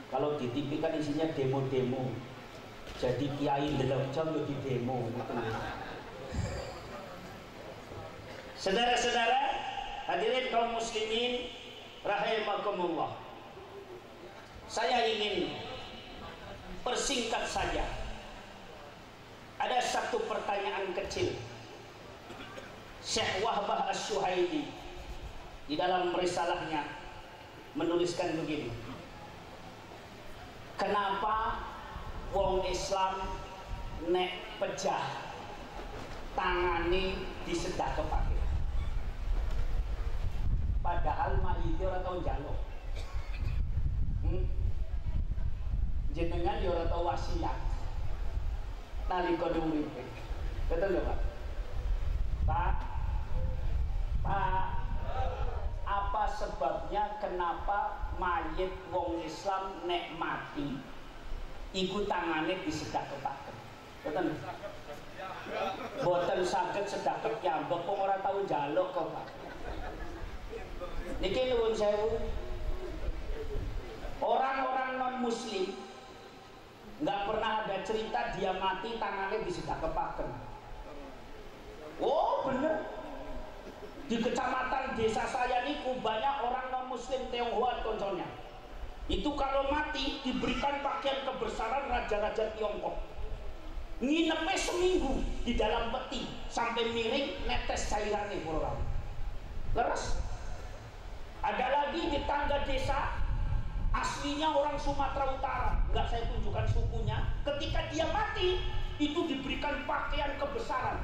Kalau di TV kan isinya demo-demo. Jadi kiai ndelok jam yo di demo ngoten. Saudara-saudara, hadirin kaum muslimin rahimakumullah. Saya ingin persingkat saja. Ada satu pertanyaan kecil. Syekh Wahbah Asy-Syuhaili di dalam risalahnya menuliskan begini. Kenapa wong Islam nek pejah tangane disedekahake? Padahal mayite ora tau njaluk. Jenengan ya ora tau wasiat nalika uripe. Betul lho, Pak? Pak, apa sebabnya kenapa mayit wong Islam nek mati iku tangane disedekahaken? Betul. Boten saged sedekah piyambak kok ora tau njaluk kok, Pak. Niki nuwun sewu. Orang-orang non muslim nggak pernah ada cerita dia mati tangannya disedekahaken. Oh bener. Di kecamatan desa saya niku banyak orang non muslim Tionghoa contohnya. Itu kalau mati diberikan pakaian kebesaran raja-raja Tiongkok. Nginepnya seminggu di dalam peti sampai miring netes cairannya orang. Leres. Ada lagi di tangga desa aslinya orang Sumatera Utara, nggak saya tunjukkan sukunya. Ketika dia mati itu diberikan pakaian kebesaran,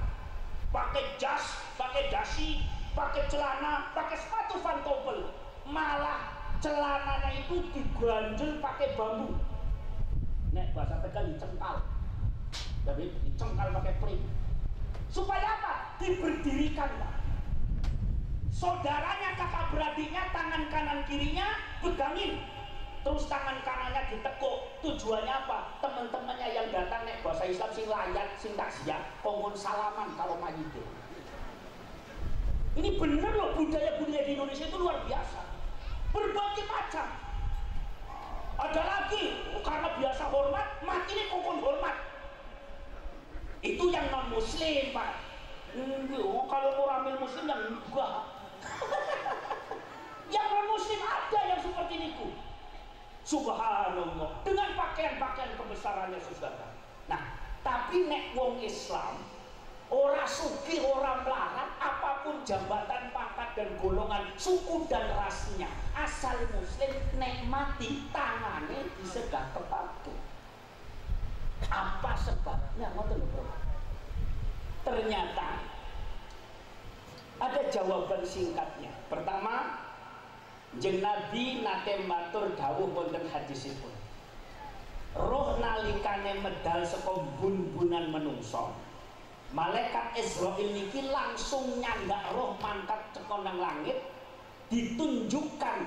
pakai jas, pakai dasi, pakai celana, pakai sepatu pantofel, malah celananya itu diganjel pakai bambu. Nek bahasa Tegal dicengkal, tapi dicengkal pakai pring. Supaya apa? Diberdirikan, Pak. Saudaranya, kakak beradiknya, tangan kanan kirinya pegangin, terus tangan kanannya ditekuk. Tujuannya apa? Teman-temannya yang datang nek bahasa Islam sing layat, sing takziah, kongkon salaman kalau mayite. Ini bener loh, budaya-budaya di Indonesia itu luar biasa. Berbagai macam. Ada lagi karena biasa hormat, mati ini kongkon hormat. Itu yang non muslim, Pak. Kalau orang muslim yang enggak. Yang non muslim ada yang seperti itu. Subhanallah, dengan pakaian-pakaian kebesarannya saudara. Nah, tapi nek wong Islam ora sugih, ora melarat, apapun jabatan, pangkat dan golongan, suku dan rasnya, asal muslim nek mati tangane disedekahake. Apa sebabnya? Ngoten lho. Ternyata ada jawaban singkatnya. Pertama, Jeneng Nabi nate matur dawuh wonten hadisipun. Roh nalikane medal saka bun-bunan menungso, malaikat Israil niki langsung nyandak roh mangkat teko nang langit, ditunjukkan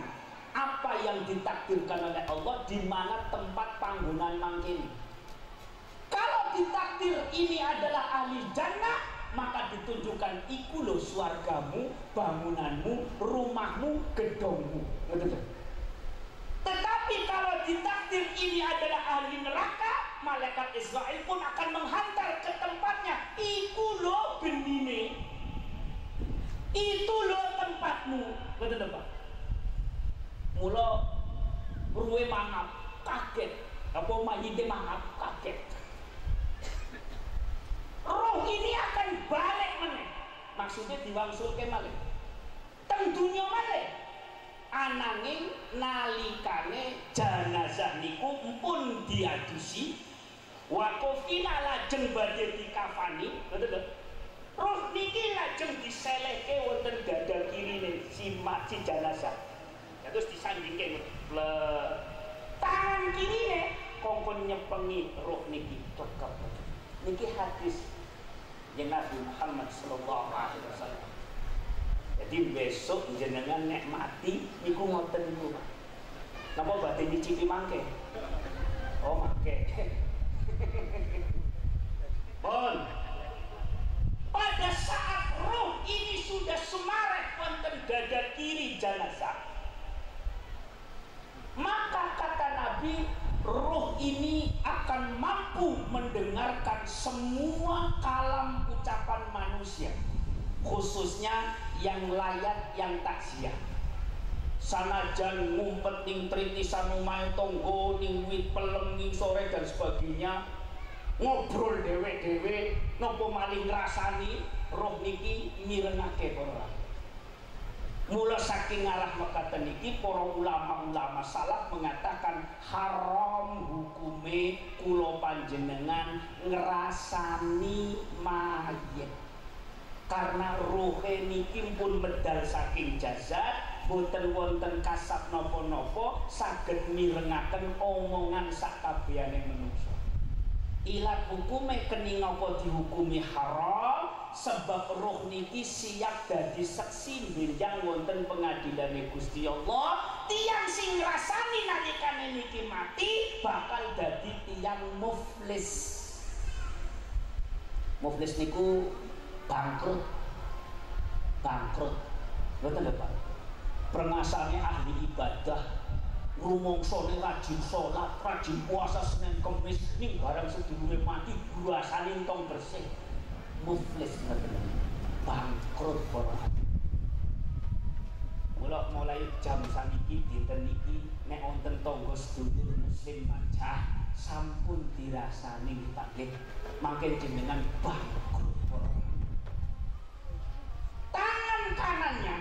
apa yang ditakdirkan oleh Allah di mana tempat panggonan mangkini. Kalau ditakdir ini adalah ahli jannah, maka ditunjukkan iku lho swargamu, bangunanmu, rumahmu, gedongmu. Tetapi kalau ditakdir ini adalah ahli neraka, malaikat Israil pun akan menghantar ke tempatnya. Iku lho gendine, itu lho tempatmu. Betul Pak? Mula ruwe mangap kaget, apa mayite mangap kaget. Roh ini akan balik meneh. Maksudnya diwangsulke malih. Teng dunya malih. Ananging nalikane jenazah niku pun diadusi, wakofina lajeng badhe dikafani, betul. Roh niki lajeng diselehke wonten dada kirine si jenazah. Terus disandingke tangan kirine kongkon nyepengi roh niki cekap. Niki hadis yang Nabi Muhammad sallallahu alaihi wasallam. Jadi besok jenengan nek mati niku ngoten niku. Napa badhe nyicipi mangke? Oh, mangke. Pun pada saat roh ini sudah semarak wonten dada kiri jenazah, maka kata Nabi, roh ini akan mampu mendengarkan semua kalam ucapan manusia, khususnya yang layak, yang takziah. Sanajan ngumpet ning tritisan omahe tangga, ning wit pelem ning sore dan sebagainya, ngobrol dhewe-dhewe napa malih ngrasani roh niki mirengake para. Mula saking arah mekaten niki para ulama-ulama salaf mengatakan haram hukume kula panjenengan ngrasani mayit. Karena ruhe niki pun medal saking jasad, boten wonten kasab napa-napa saged mirengaken omongan sakabehane manungsa. Ilat hukume kening apa dihukumi haram, sebab roh niki siap dadi saksi benjang wonten pengadilane Gusti Allah. Tiang sing ngrasani nalikane niki mati bakal dadi tiang muflis. Muflis niku bangkrut, betul ya Pak? Prengasane ahli ibadah, rumongsone rajin sholat, rajin puasa Senin Kemis, ning barang sedulure mati buasane entong bersih. Muflis betul, bangkrut para. Mulai jam saniki dinten niki nek wonten tangga sedulur muslim macah sampun dirasani taklif, mangke jenengan bangkrut para. Tangan kanannya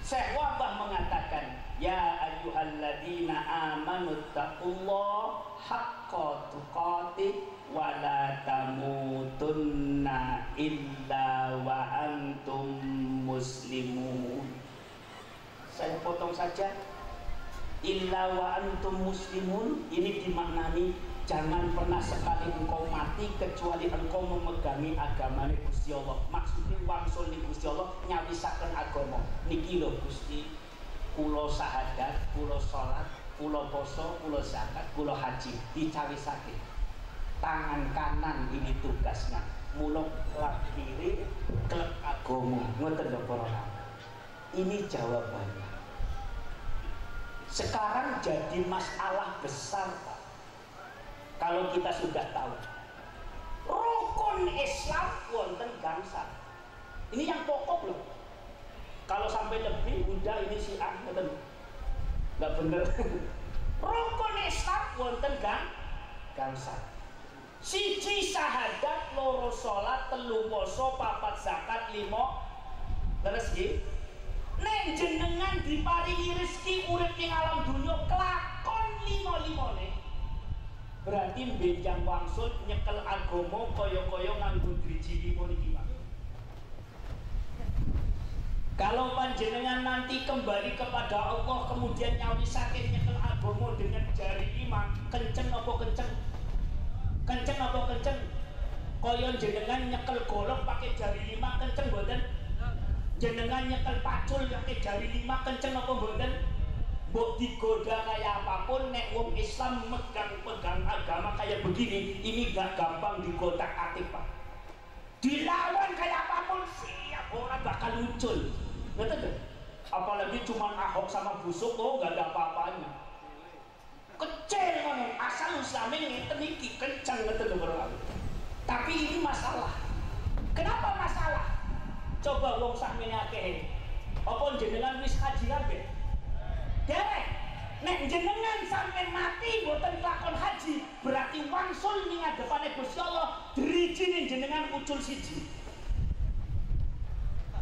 Syekh Wabah mengatakan, ya ayyuhalladzina amanu taqullah haqqa tuqatih wa la tamutunna illa wa antum muslimun. Saya potong saja, illa wa antum muslimun ini dimaknani jangan pernah sekali engkau mati kecuali engkau memegangi agamane Gusti Allah. Maksudnya wangsul ni Gusti Allah nyawisaken agama. Niki lho Gusti, kula syahadat, kula salat, kula poso, kula zakat, kula haji, dicawisake. Tangan kanan ini tugasnya. Mula klep kiri, klep agama. Ngoten lho para. Ini jawabannya. Sekarang jadi masalah besar, Pak. Kalau kita sudah tahu rukun Islam wonten gangsal. Ini yang pokok loh. Kalau sampai lebih udah ini Syiah betul. Enggak bener. Rukun Islam wonten gangsal. Siji syahadat, loro salat, telu poso, papat zakat, limo terus nggih. Nek jenengan diparingi rezeki urip ning alam dunya kelakon limo-limone, berarti benjang wangsul nyekel agama kaya-kaya nganggo driji limo niki Pak. Kalau panjenengan nanti kembali kepada Allah kemudian nyawi sakit nyekel agama dengan jari 5, kenceng apa kenceng? Kenceng apa kenceng? Kaya jenengan nyekel golok pakai jari 5 kenceng mboten? Jenengan nyekel pacul pakai jari 5 kenceng apa mboten? Mbok digoda kayak apapun, nek wong Islam pegang agama kayak begini, ini gak gampang digotak-atik Pak. Dilawan kayak apapun siap, orang bakal muncul. Ngerti gak? Apalagi cuma Ahok sama Busuk, oh gak ada apa-apanya. Kecil ngomong, asal Islami ngeten iki kencang ngerti gak? Tapi ini masalah. Kenapa masalah? Coba wong sakmene akeh. Apa jenengan wis haji kabeh? Derek, nek jenengan sampai mati boten lakon haji, berarti wangsul ning ngadepane Gusti Allah, drijine jenengan ucul siji.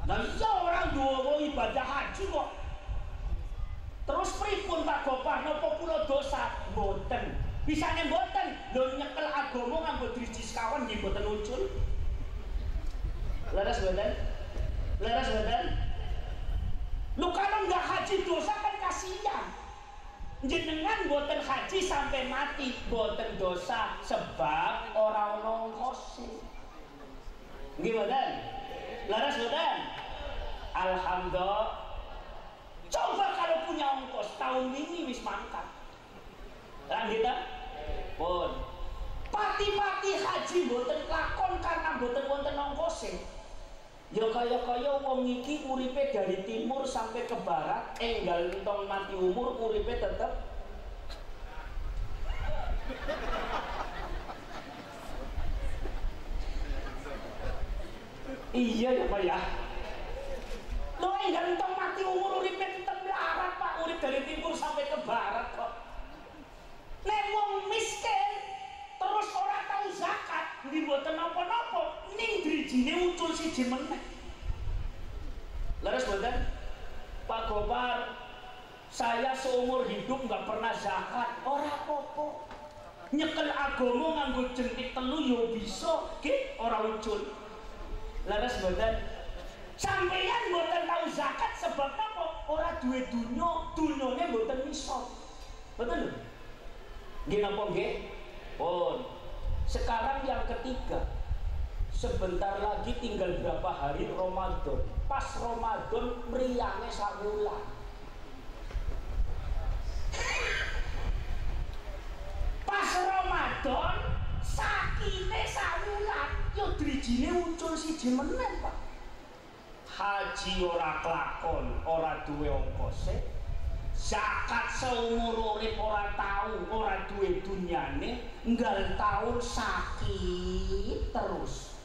Nah iya orang duwe ibadah haji kok. Terus pripun Pak Gopar napa kula dosa? Boten. Bisane boten, lho nyekel agama nganggo driji sekawan nggih boten ucul. Leres boten? Leres boten? Lu kalau nggak haji dosa kan kasihan. Jenengan boten haji sampai mati boten dosa sebab orang nongkosi. Gimana? Laras boten? Alhamdulillah. Coba kalau punya ongkos tahun ini wis mangkat. Kan kita? Pun. Pati-pati haji boten lakon karena boten wonten ongkose. Ya kaya wong iki uripe dari timur sampai ke barat, enggal entong mati umur uripe tetep. Iya ya Pak ya. Lo enggal entong mati umur uripe tetep melarat Pak, urip dari timur sampai ke barat kok. Nek wong miskin terus ora tahu zakat, ndi mboten napa-napa, ning drijine ucul siji meneh. Leres mboten? Pak Gopar, saya seumur hidup nggak pernah zakat, ora apa-apa. Nyekel agama nganggo jentik telu yo bisa, nggih, ora ucul. Leres mboten? Sampeyan mboten tahu zakat sebab napa? Ora duwe dunya, dunyane mboten iso. Betul lho? Nggih napa nggih? Pun. Sekarang yang ketiga, sebentar lagi tinggal berapa hari Ramadan. Pas Ramadan meriange sawulan. Pas Ramadan sakine sawulan, yo drijine ucul siji meneh, Pak. Haji ora kelakon, ora duwe ongkose. Zakat seumur urip ora tahu, ora duwe dunyane, nggal tahun sakit terus.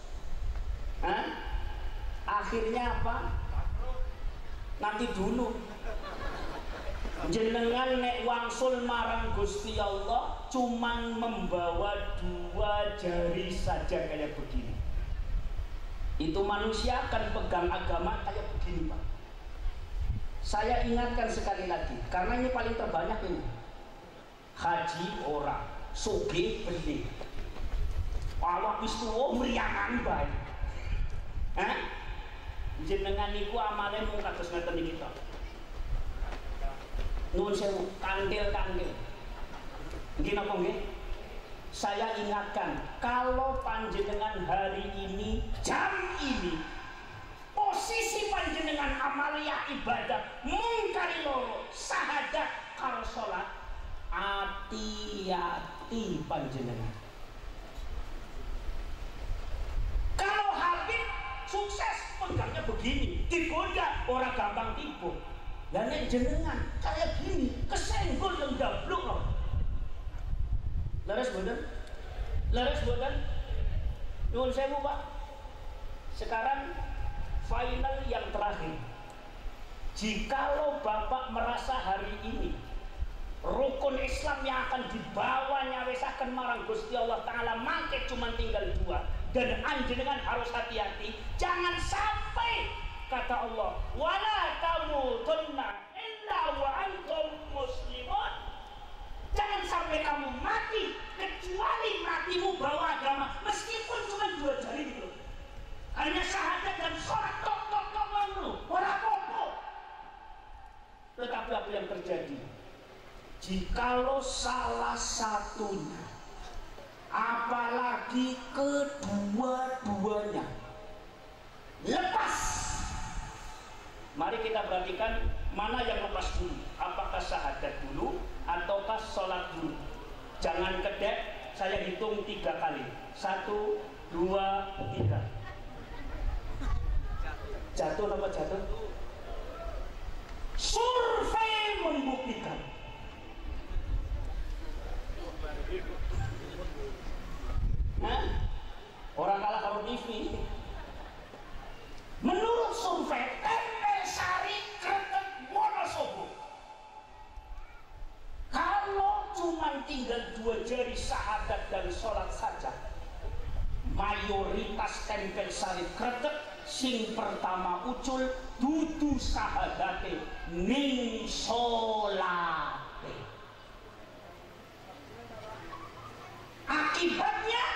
Hah? Akhirnya apa? Nanti dulu. Jenengan nek wangsul marang Gusti Allah cuman membawa 2 jari saja kayak begini. Itu manusia akan pegang agama kayak begini, Pak. Saya ingatkan sekali lagi, karena ini paling terbanyak ini. Haji orang, sugih beli. Awak wis tuwa mriyangan bae. Hah? Jenengan niku amale mung kados ngeten iki tok. Nuwun sewu, kandil-kandil. Nggih napa nggih? Saya ingatkan, kalau panjenengan hari ini, jam ini, posisi panjenengan amalia ibadah mungkari loro sahadat karo salat, hati-hati panjenengan. Kalau Habib sukses pegangnya begini, digoda orang gampang tipu. Dan nek jenengan kayak gini kesenggol yang dabluk loh. Leres boten? Leres boten? Nyuwun sewu Pak. Sekarang final yang terakhir. Jikalau Bapak merasa hari ini rukun Islam yang akan dibawa nyawisaken marang Gusti Allah Ta'ala mangke cuma tinggal 2, dan anjenengan harus hati-hati, jangan sampai kata Allah, wala tamutunna illa wa antum muslimun. Jangan sampai kamu mati kecuali matimu bawa agama, meskipun cuma 2 jari gitu. Hanya syahadat dan sholat tok tok tok tok. Ora apa Kalau salah satunya, apalagi kedua-duanya lepas, mari kita perhatikan mana yang lepas dulu. Apakah syahadat dulu ataukah sholat dulu? Jangan kedek, saya hitung 3 kali. 1, 2, 3. Jatuh apa jatuh? Survei membuktikan orang kalah kalau TV. Menurut survei Tempel Sari Kretek Wonosobo, kalau cuma tinggal 2 jari syahadat dan sholat saja, mayoritas Tempel Sari Kretek sing pertama ucul dudu sahadate ning sholate. Akibatnya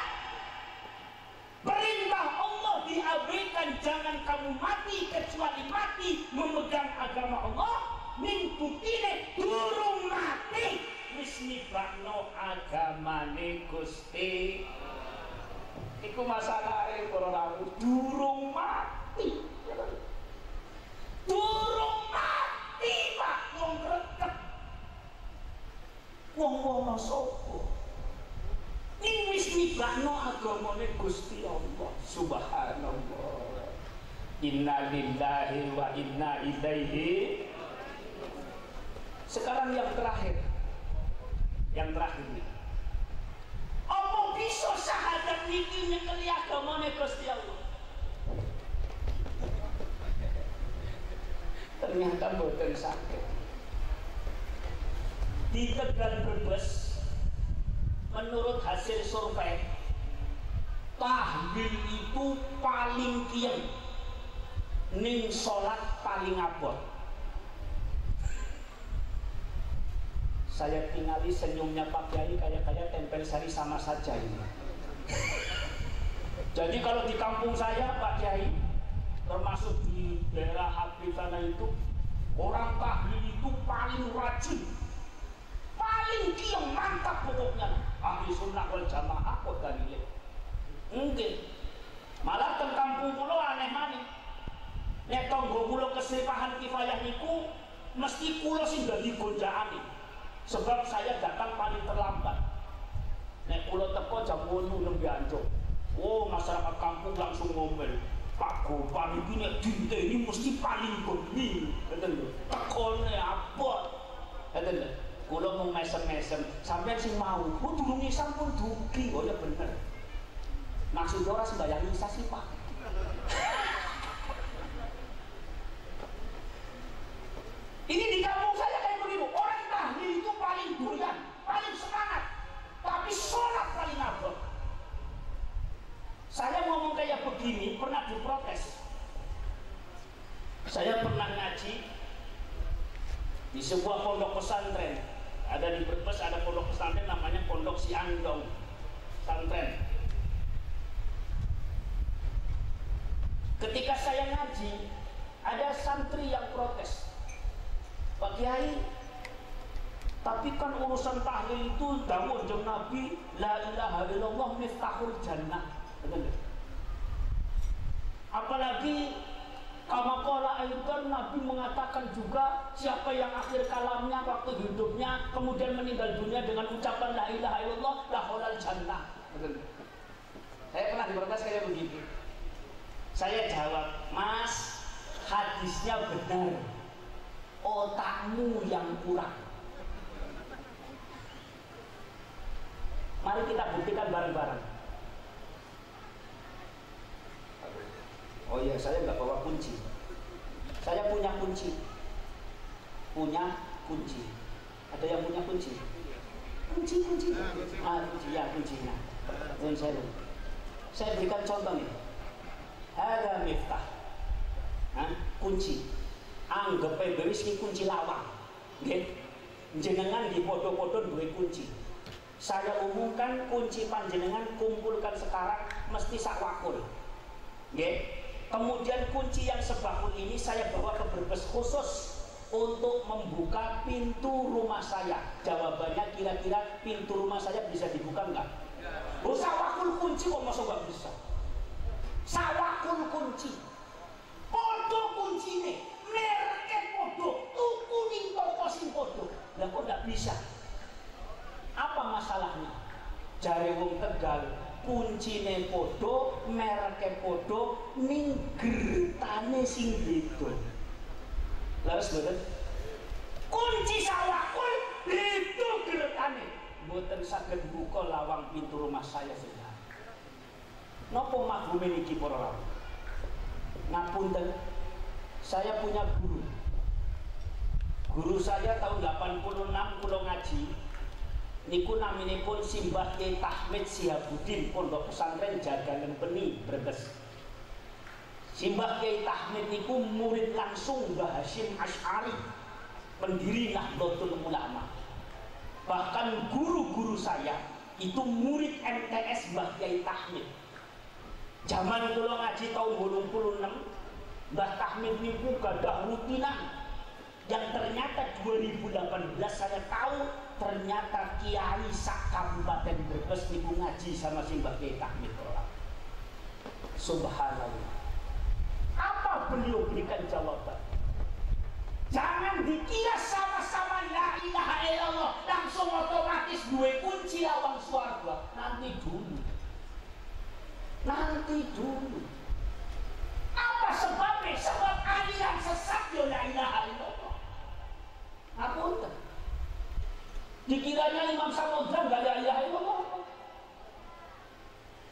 perintah Allah diabaikan, jangan kamu mati kecuali mati memegang agama Allah. Ning buktine durung mati wis nibakno agamane Gusti. Iku masalahe para rawuh, durung mati. Durung mati Pak wong Kretek. Wong Wonosobo. Ning wis nibakno agamane Gusti Allah Subhanallah. Inna lillahi wa inna ilaihi. Sekarang yang terakhir nih. Apa bisa syahadat niki nyekeli agamane Gusti Allah? Ternyata boten sakit. Di Tegal Brebes, menurut hasil survei, tahlil itu paling kiam, ning sholat paling abot. Saya tinggali senyumnya Pak Kiai kayak Tempel Sari sama saja ini. Jadi kalau di kampung saya Pak Kiai, termasuk di daerah Habib sana itu, orang tahlil itu paling rajin, paling kiam, mantap pokoknya. Ahli sunnah wal jamaah kok dalile. Mungkin malah teng kampung kula aneh maneh. Nek tangga kula keselipahan kifayah niku mesti kula sing dadi gonjakane. Sebab saya datang paling terlambat. Nek kula teko jam 8 nembe ancuk. Oh, masyarakat kampung langsung ngomel. Pak Gopar iki nek dinteni mesti paling bengi. Ngoten lho. Tekone abot. Ngoten lho. Kula mau mesem-mesem, sampeyan sing mau, durung ngisam pun dugi. Oh ya bener. Maksudnya ora sembahyang isa sih Pak. Ini di kampung saya kayak begitu. Orang tahlil itu paling doyan, paling semangat, tapi sholat paling abot. Saya ngomong kayak begini pernah diprotes. Saya pernah ngaji di sebuah pondok pesantren. Ada di Brebes ada pondok pesantren namanya Pondok Si Andong pesantren. Ketika saya ngaji, ada santri yang protes, Pak Kiai, tapi kan urusan tahlil itu dawuh jeung Nabi, la ilaha illallah miftahul jannah. Apalagi kama qala aidan, Nabi mengatakan juga siapa yang akhir kalamnya waktu hidupnya kemudian meninggal dunia dengan ucapan la ilaha illallah lahulal jannah. Saya pernah diprotes kayak begitu. Saya jawab, Mas, hadisnya benar, otakmu yang kurang. Mari kita buktikan bareng-bareng. Oh iya, saya nggak bawa kunci. Saya punya kunci. Punya kunci. Ada yang punya kunci? Kunci. Kunci ya, kuncinya. Saya berikan contoh nih. Ada miftah. Kunci. Anggap aja iki kunci lawang. Nggih. Jenengan di podo-podo duwe kunci. Saya umumkan kunci panjenengan kumpulkan sekarang mesti sak wakul. Nggih. Kemudian kunci yang sebakul ini saya bawa ke Brebes khusus untuk membuka pintu rumah saya. Jawabannya kira-kira pintu rumah saya bisa dibuka enggak? Oh, sawakul kunci kok masa enggak bisa? Sawakul kunci. Podo kuncine, mereke podo, tuku ning toko sing podo. Lah kok enggak bisa? Apa masalahnya? Jare wong Tegal, kuncine podo, mereke podo, ning gertane sing beda. Laras boten? Kunci sawakul itu gertane. Boten saged buka lawang pintu rumah saya sudah. Napa mafhume niki para rawuh? Ngapunten, saya punya guru. Guru saya tahun 86 kula ngaji. Niku naminipun Simbah Kyai Tahmid Sihabuddin, Pondok Pesantren Jagalan Peni, Brebes. Simbah Kyai Tahmid niku murid langsung Mbah Hasyim Asy'ari, pendiri Nahdlatul Ulama. Bahkan guru-guru saya itu murid MTS Mbah Kyai Tahmid. Zaman kula ngaji tahun 86, Mbah Tahmid niku gadah rutinan yang ternyata 2018 saya tahu ternyata kiai sak Kabupaten Brebes niku ngaji sama Simbah Kyai Tahmid. Subhanallah. Apa beliau berikan jawaban? Jangan dikira sama-sama la ilaha illallah langsung otomatis dua kunci lawang swarga. Nanti dulu. Apa sebabnya? Sebab aliran sesat yo la ilaha illallah. Apa? Dikiranya Imam Samudra enggak la ilaha illallah.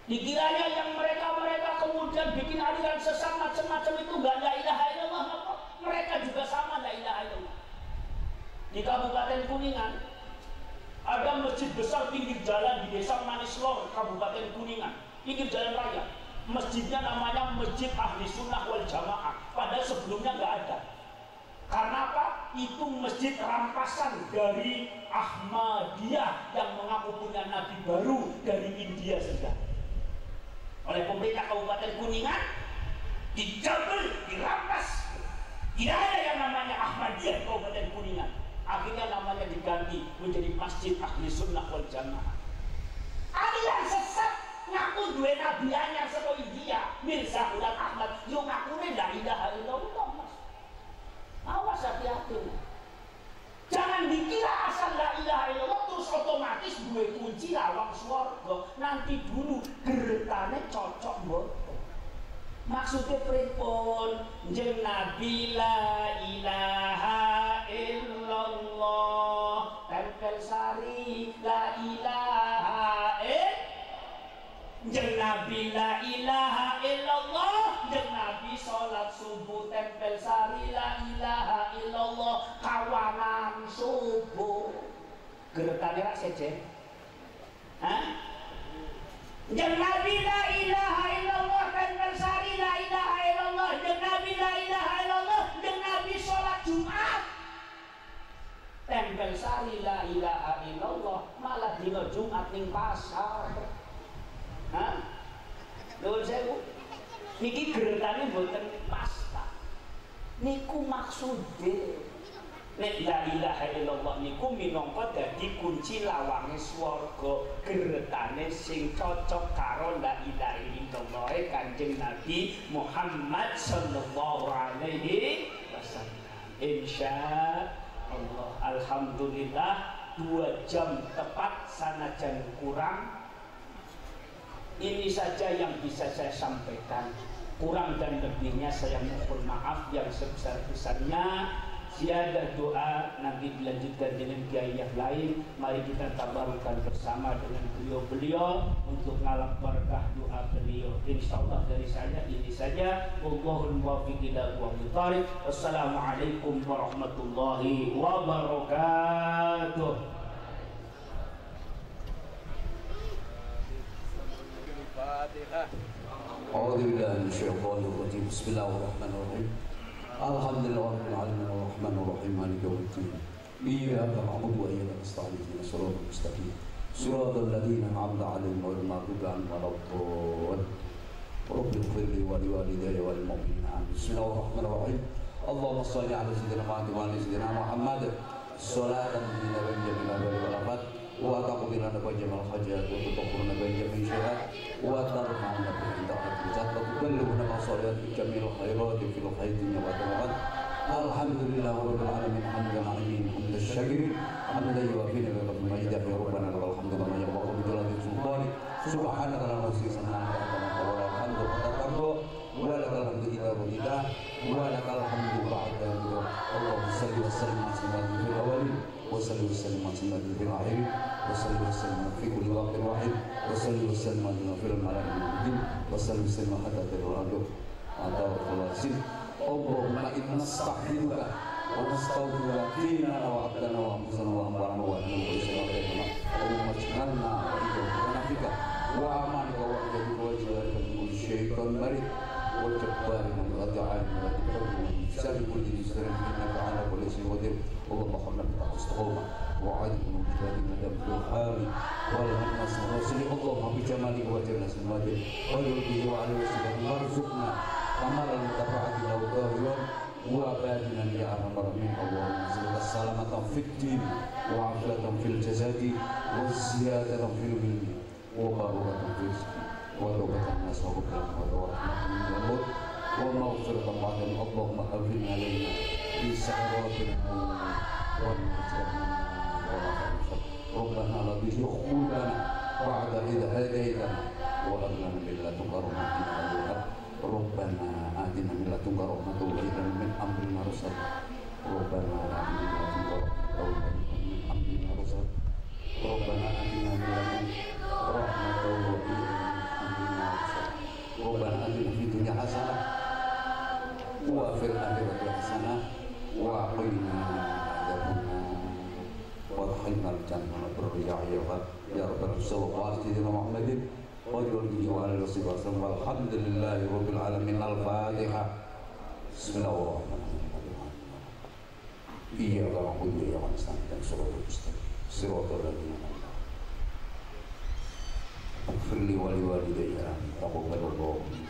Dikiranya yang mereka kemudian bikin aliran sesat macam-macam itu enggak la ilaha illallah. Mereka juga sama la ilaha illallah. Di Kabupaten Kuningan ada masjid besar pinggir jalan di Desa Manislor, Kabupaten Kuningan, pinggir jalan raya. Masjidnya namanya Masjid Ahli Sunnah wal Jamaah. Padahal sebelumnya nggak ada. Karena apa? Itu masjid rampasan dari Ahmadiyah yang mengaku punya nabi baru dari India sudah. Oleh pemerintah Kabupaten Kuningan dicabel, dirampas. Tidak ada yang namanya Ahmadiyah Kabupaten Kuningan. Akhirnya namanya diganti menjadi Masjid Ahli Sunnah wal Jamaah. Aliran sesat ngaku dua nabi anyar saka India, Mirza Ghulam Ahmad, yo ngakune la ilaha illallah, Mas. Awas hati-hati. Jangan dikira asal la ilaha illallah terus otomatis dua kunci lawang swarga. Nanti dulu geretane cocok mboten. Maksudnya pripun? Jeneng Nabi la ilaha illallah, tempel sari la ilaha jeneng Nabi la ilaha illallah, jeneng Nabi sholat subuh tempel sari la ilaha illallah, kawanan subuh. Geretane rak sejen. Hah? Jeneng Nabi la ilaha illallah, tempel sari la ilaha illallah, jeneng Nabi la ilaha illallah, jeneng Nabi sholat Jumat tempel sari la ilaha illallah, malah dina Jumat ning pasar. Hah? Lho sewu. Niki geretane mboten pasta. Niku maksude nek la ilaha illallah niku minangka dadi kunci lawange swarga. Geretane sing cocok karo la ilaha illallah Kanjeng Nabi Muhammad sallallahu alaihi wasallam. Insyaallah. Alhamdulillah 2 jam tepat sanajan kurang. Ini saja yang bisa saya sampaikan. Kurang dan lebihnya saya mohon maaf yang sebesar-besarnya. Ziyadah doa nanti dilanjutkan dengan kiai yang lain. Mari kita tabarukkan bersama dengan beliau-beliau untuk ngalap berkah doa beliau. Insyaallah dari saya ini saja. Wallahul muwaffiq ila aqwamit thariq. Wassalamualaikum warahmatullahi wabarakatuh. أعوذ بالله من الشيطان الرجيم بسم الله الرحمن الرحيم الحمد لله رب العالمين الرحمن الرحيم مالك يوم الدين إياك نعبد وإياك نستعين اهدنا الصراط المستقيم صراط الذين أنعمت عليهم غير المغضوب عليهم ولا الضالين رب اغفر لي ولوالدي وللمؤمنين آمين بسم الله الرحمن الرحيم Allahumma sholli ala sayyidina Muhammad wa ala sayyidina Muhammad salatan lana jamil al wal afat wa taqbil lana jamal hajat wa tutahhiruna bi jamil syai'at wa tarhamna bi ta'atil wa tuballighuna ma salat jamil khairat fil khairin wa tawabat. Alhamdulillah rabbil alamin hamdan alimin hamdan syakirin hamdan yuwafina bi majdihi ya rabbana lakal hamdu kama yanbaghi li jalali sultani subhanaka la nuhsi sana'an anta wa lakal hamdu wa lakal hamdu ila ridha wa lakal hamdu ba'da ridha. Allahumma salli wa sallim ala sayyidina fil awwalin wa salli wa sallim ala sayyidina fil akhirin wa salli wa sallim fi kulli waqtin wahid wa salli wa sallim ala fil malaikati wa salli wa sallim hatta tadullu anta wa rasul. Allahumma inna nastaghfiruka wa nastaghfiruka fina wa abdana wa anfusana wa amwarana wa anfusana Allahumma ij'alna wa ij'alna fika wa amanka wa ij'alna wa ij'alna kulli syaitan marid wa jabbarin wa ta'ala wa taqabbal sari kulli disrin innaka ala kulli shay'in qadir. Allahumma khamna bi taqwa wa a'idna bi jadina dabul hali wal hammas rasuli. Allahumma bi jamali wa jalali wa jalali wa ala wasilati warzuqna amal al-mutafa'ati lahu qawilan wa badinan ya arhamar rahimin. Allahumma zidna salamatan fid din wa aflatan fil jasadi wa ziyadatan fil ilmi wa barakatan fil rizqi wa tawbatan nasuha wa rahmatan min al-maut wa maghfiratan ba'da. Allahumma hawwin alaina bi sa'ratil wa najjana wa la tahzan. Rabbana la tuzigh ba'da idh hadaytana wa hab lana min ladunka rahmatan innaka antal wahhab. Rabbana atina min ladunka rahmatan wa hab lana min amrina rashada. Rabbana atina min ladunka rahmatan wa hab lana min amrina rashada. Rabbana atina min ladunka rahmatan wa hab lana min amrina rashada. Rabbana atina fid dunya hasanah wa fil akhirati hasanah wa qina adzabannar wa adkhilna al-jannata ya rabbal alamin Muhammadin walhamdulillahi rabbil alamin. Al-Fatihah. Bismillahirrahmanirrahim. Iyyaka na'budu wa iyyaka nasta'in. Shiratal ladzina an'amta 'alaihim. Ighfir li wa liwalidayya. Taqabbalallahu minna.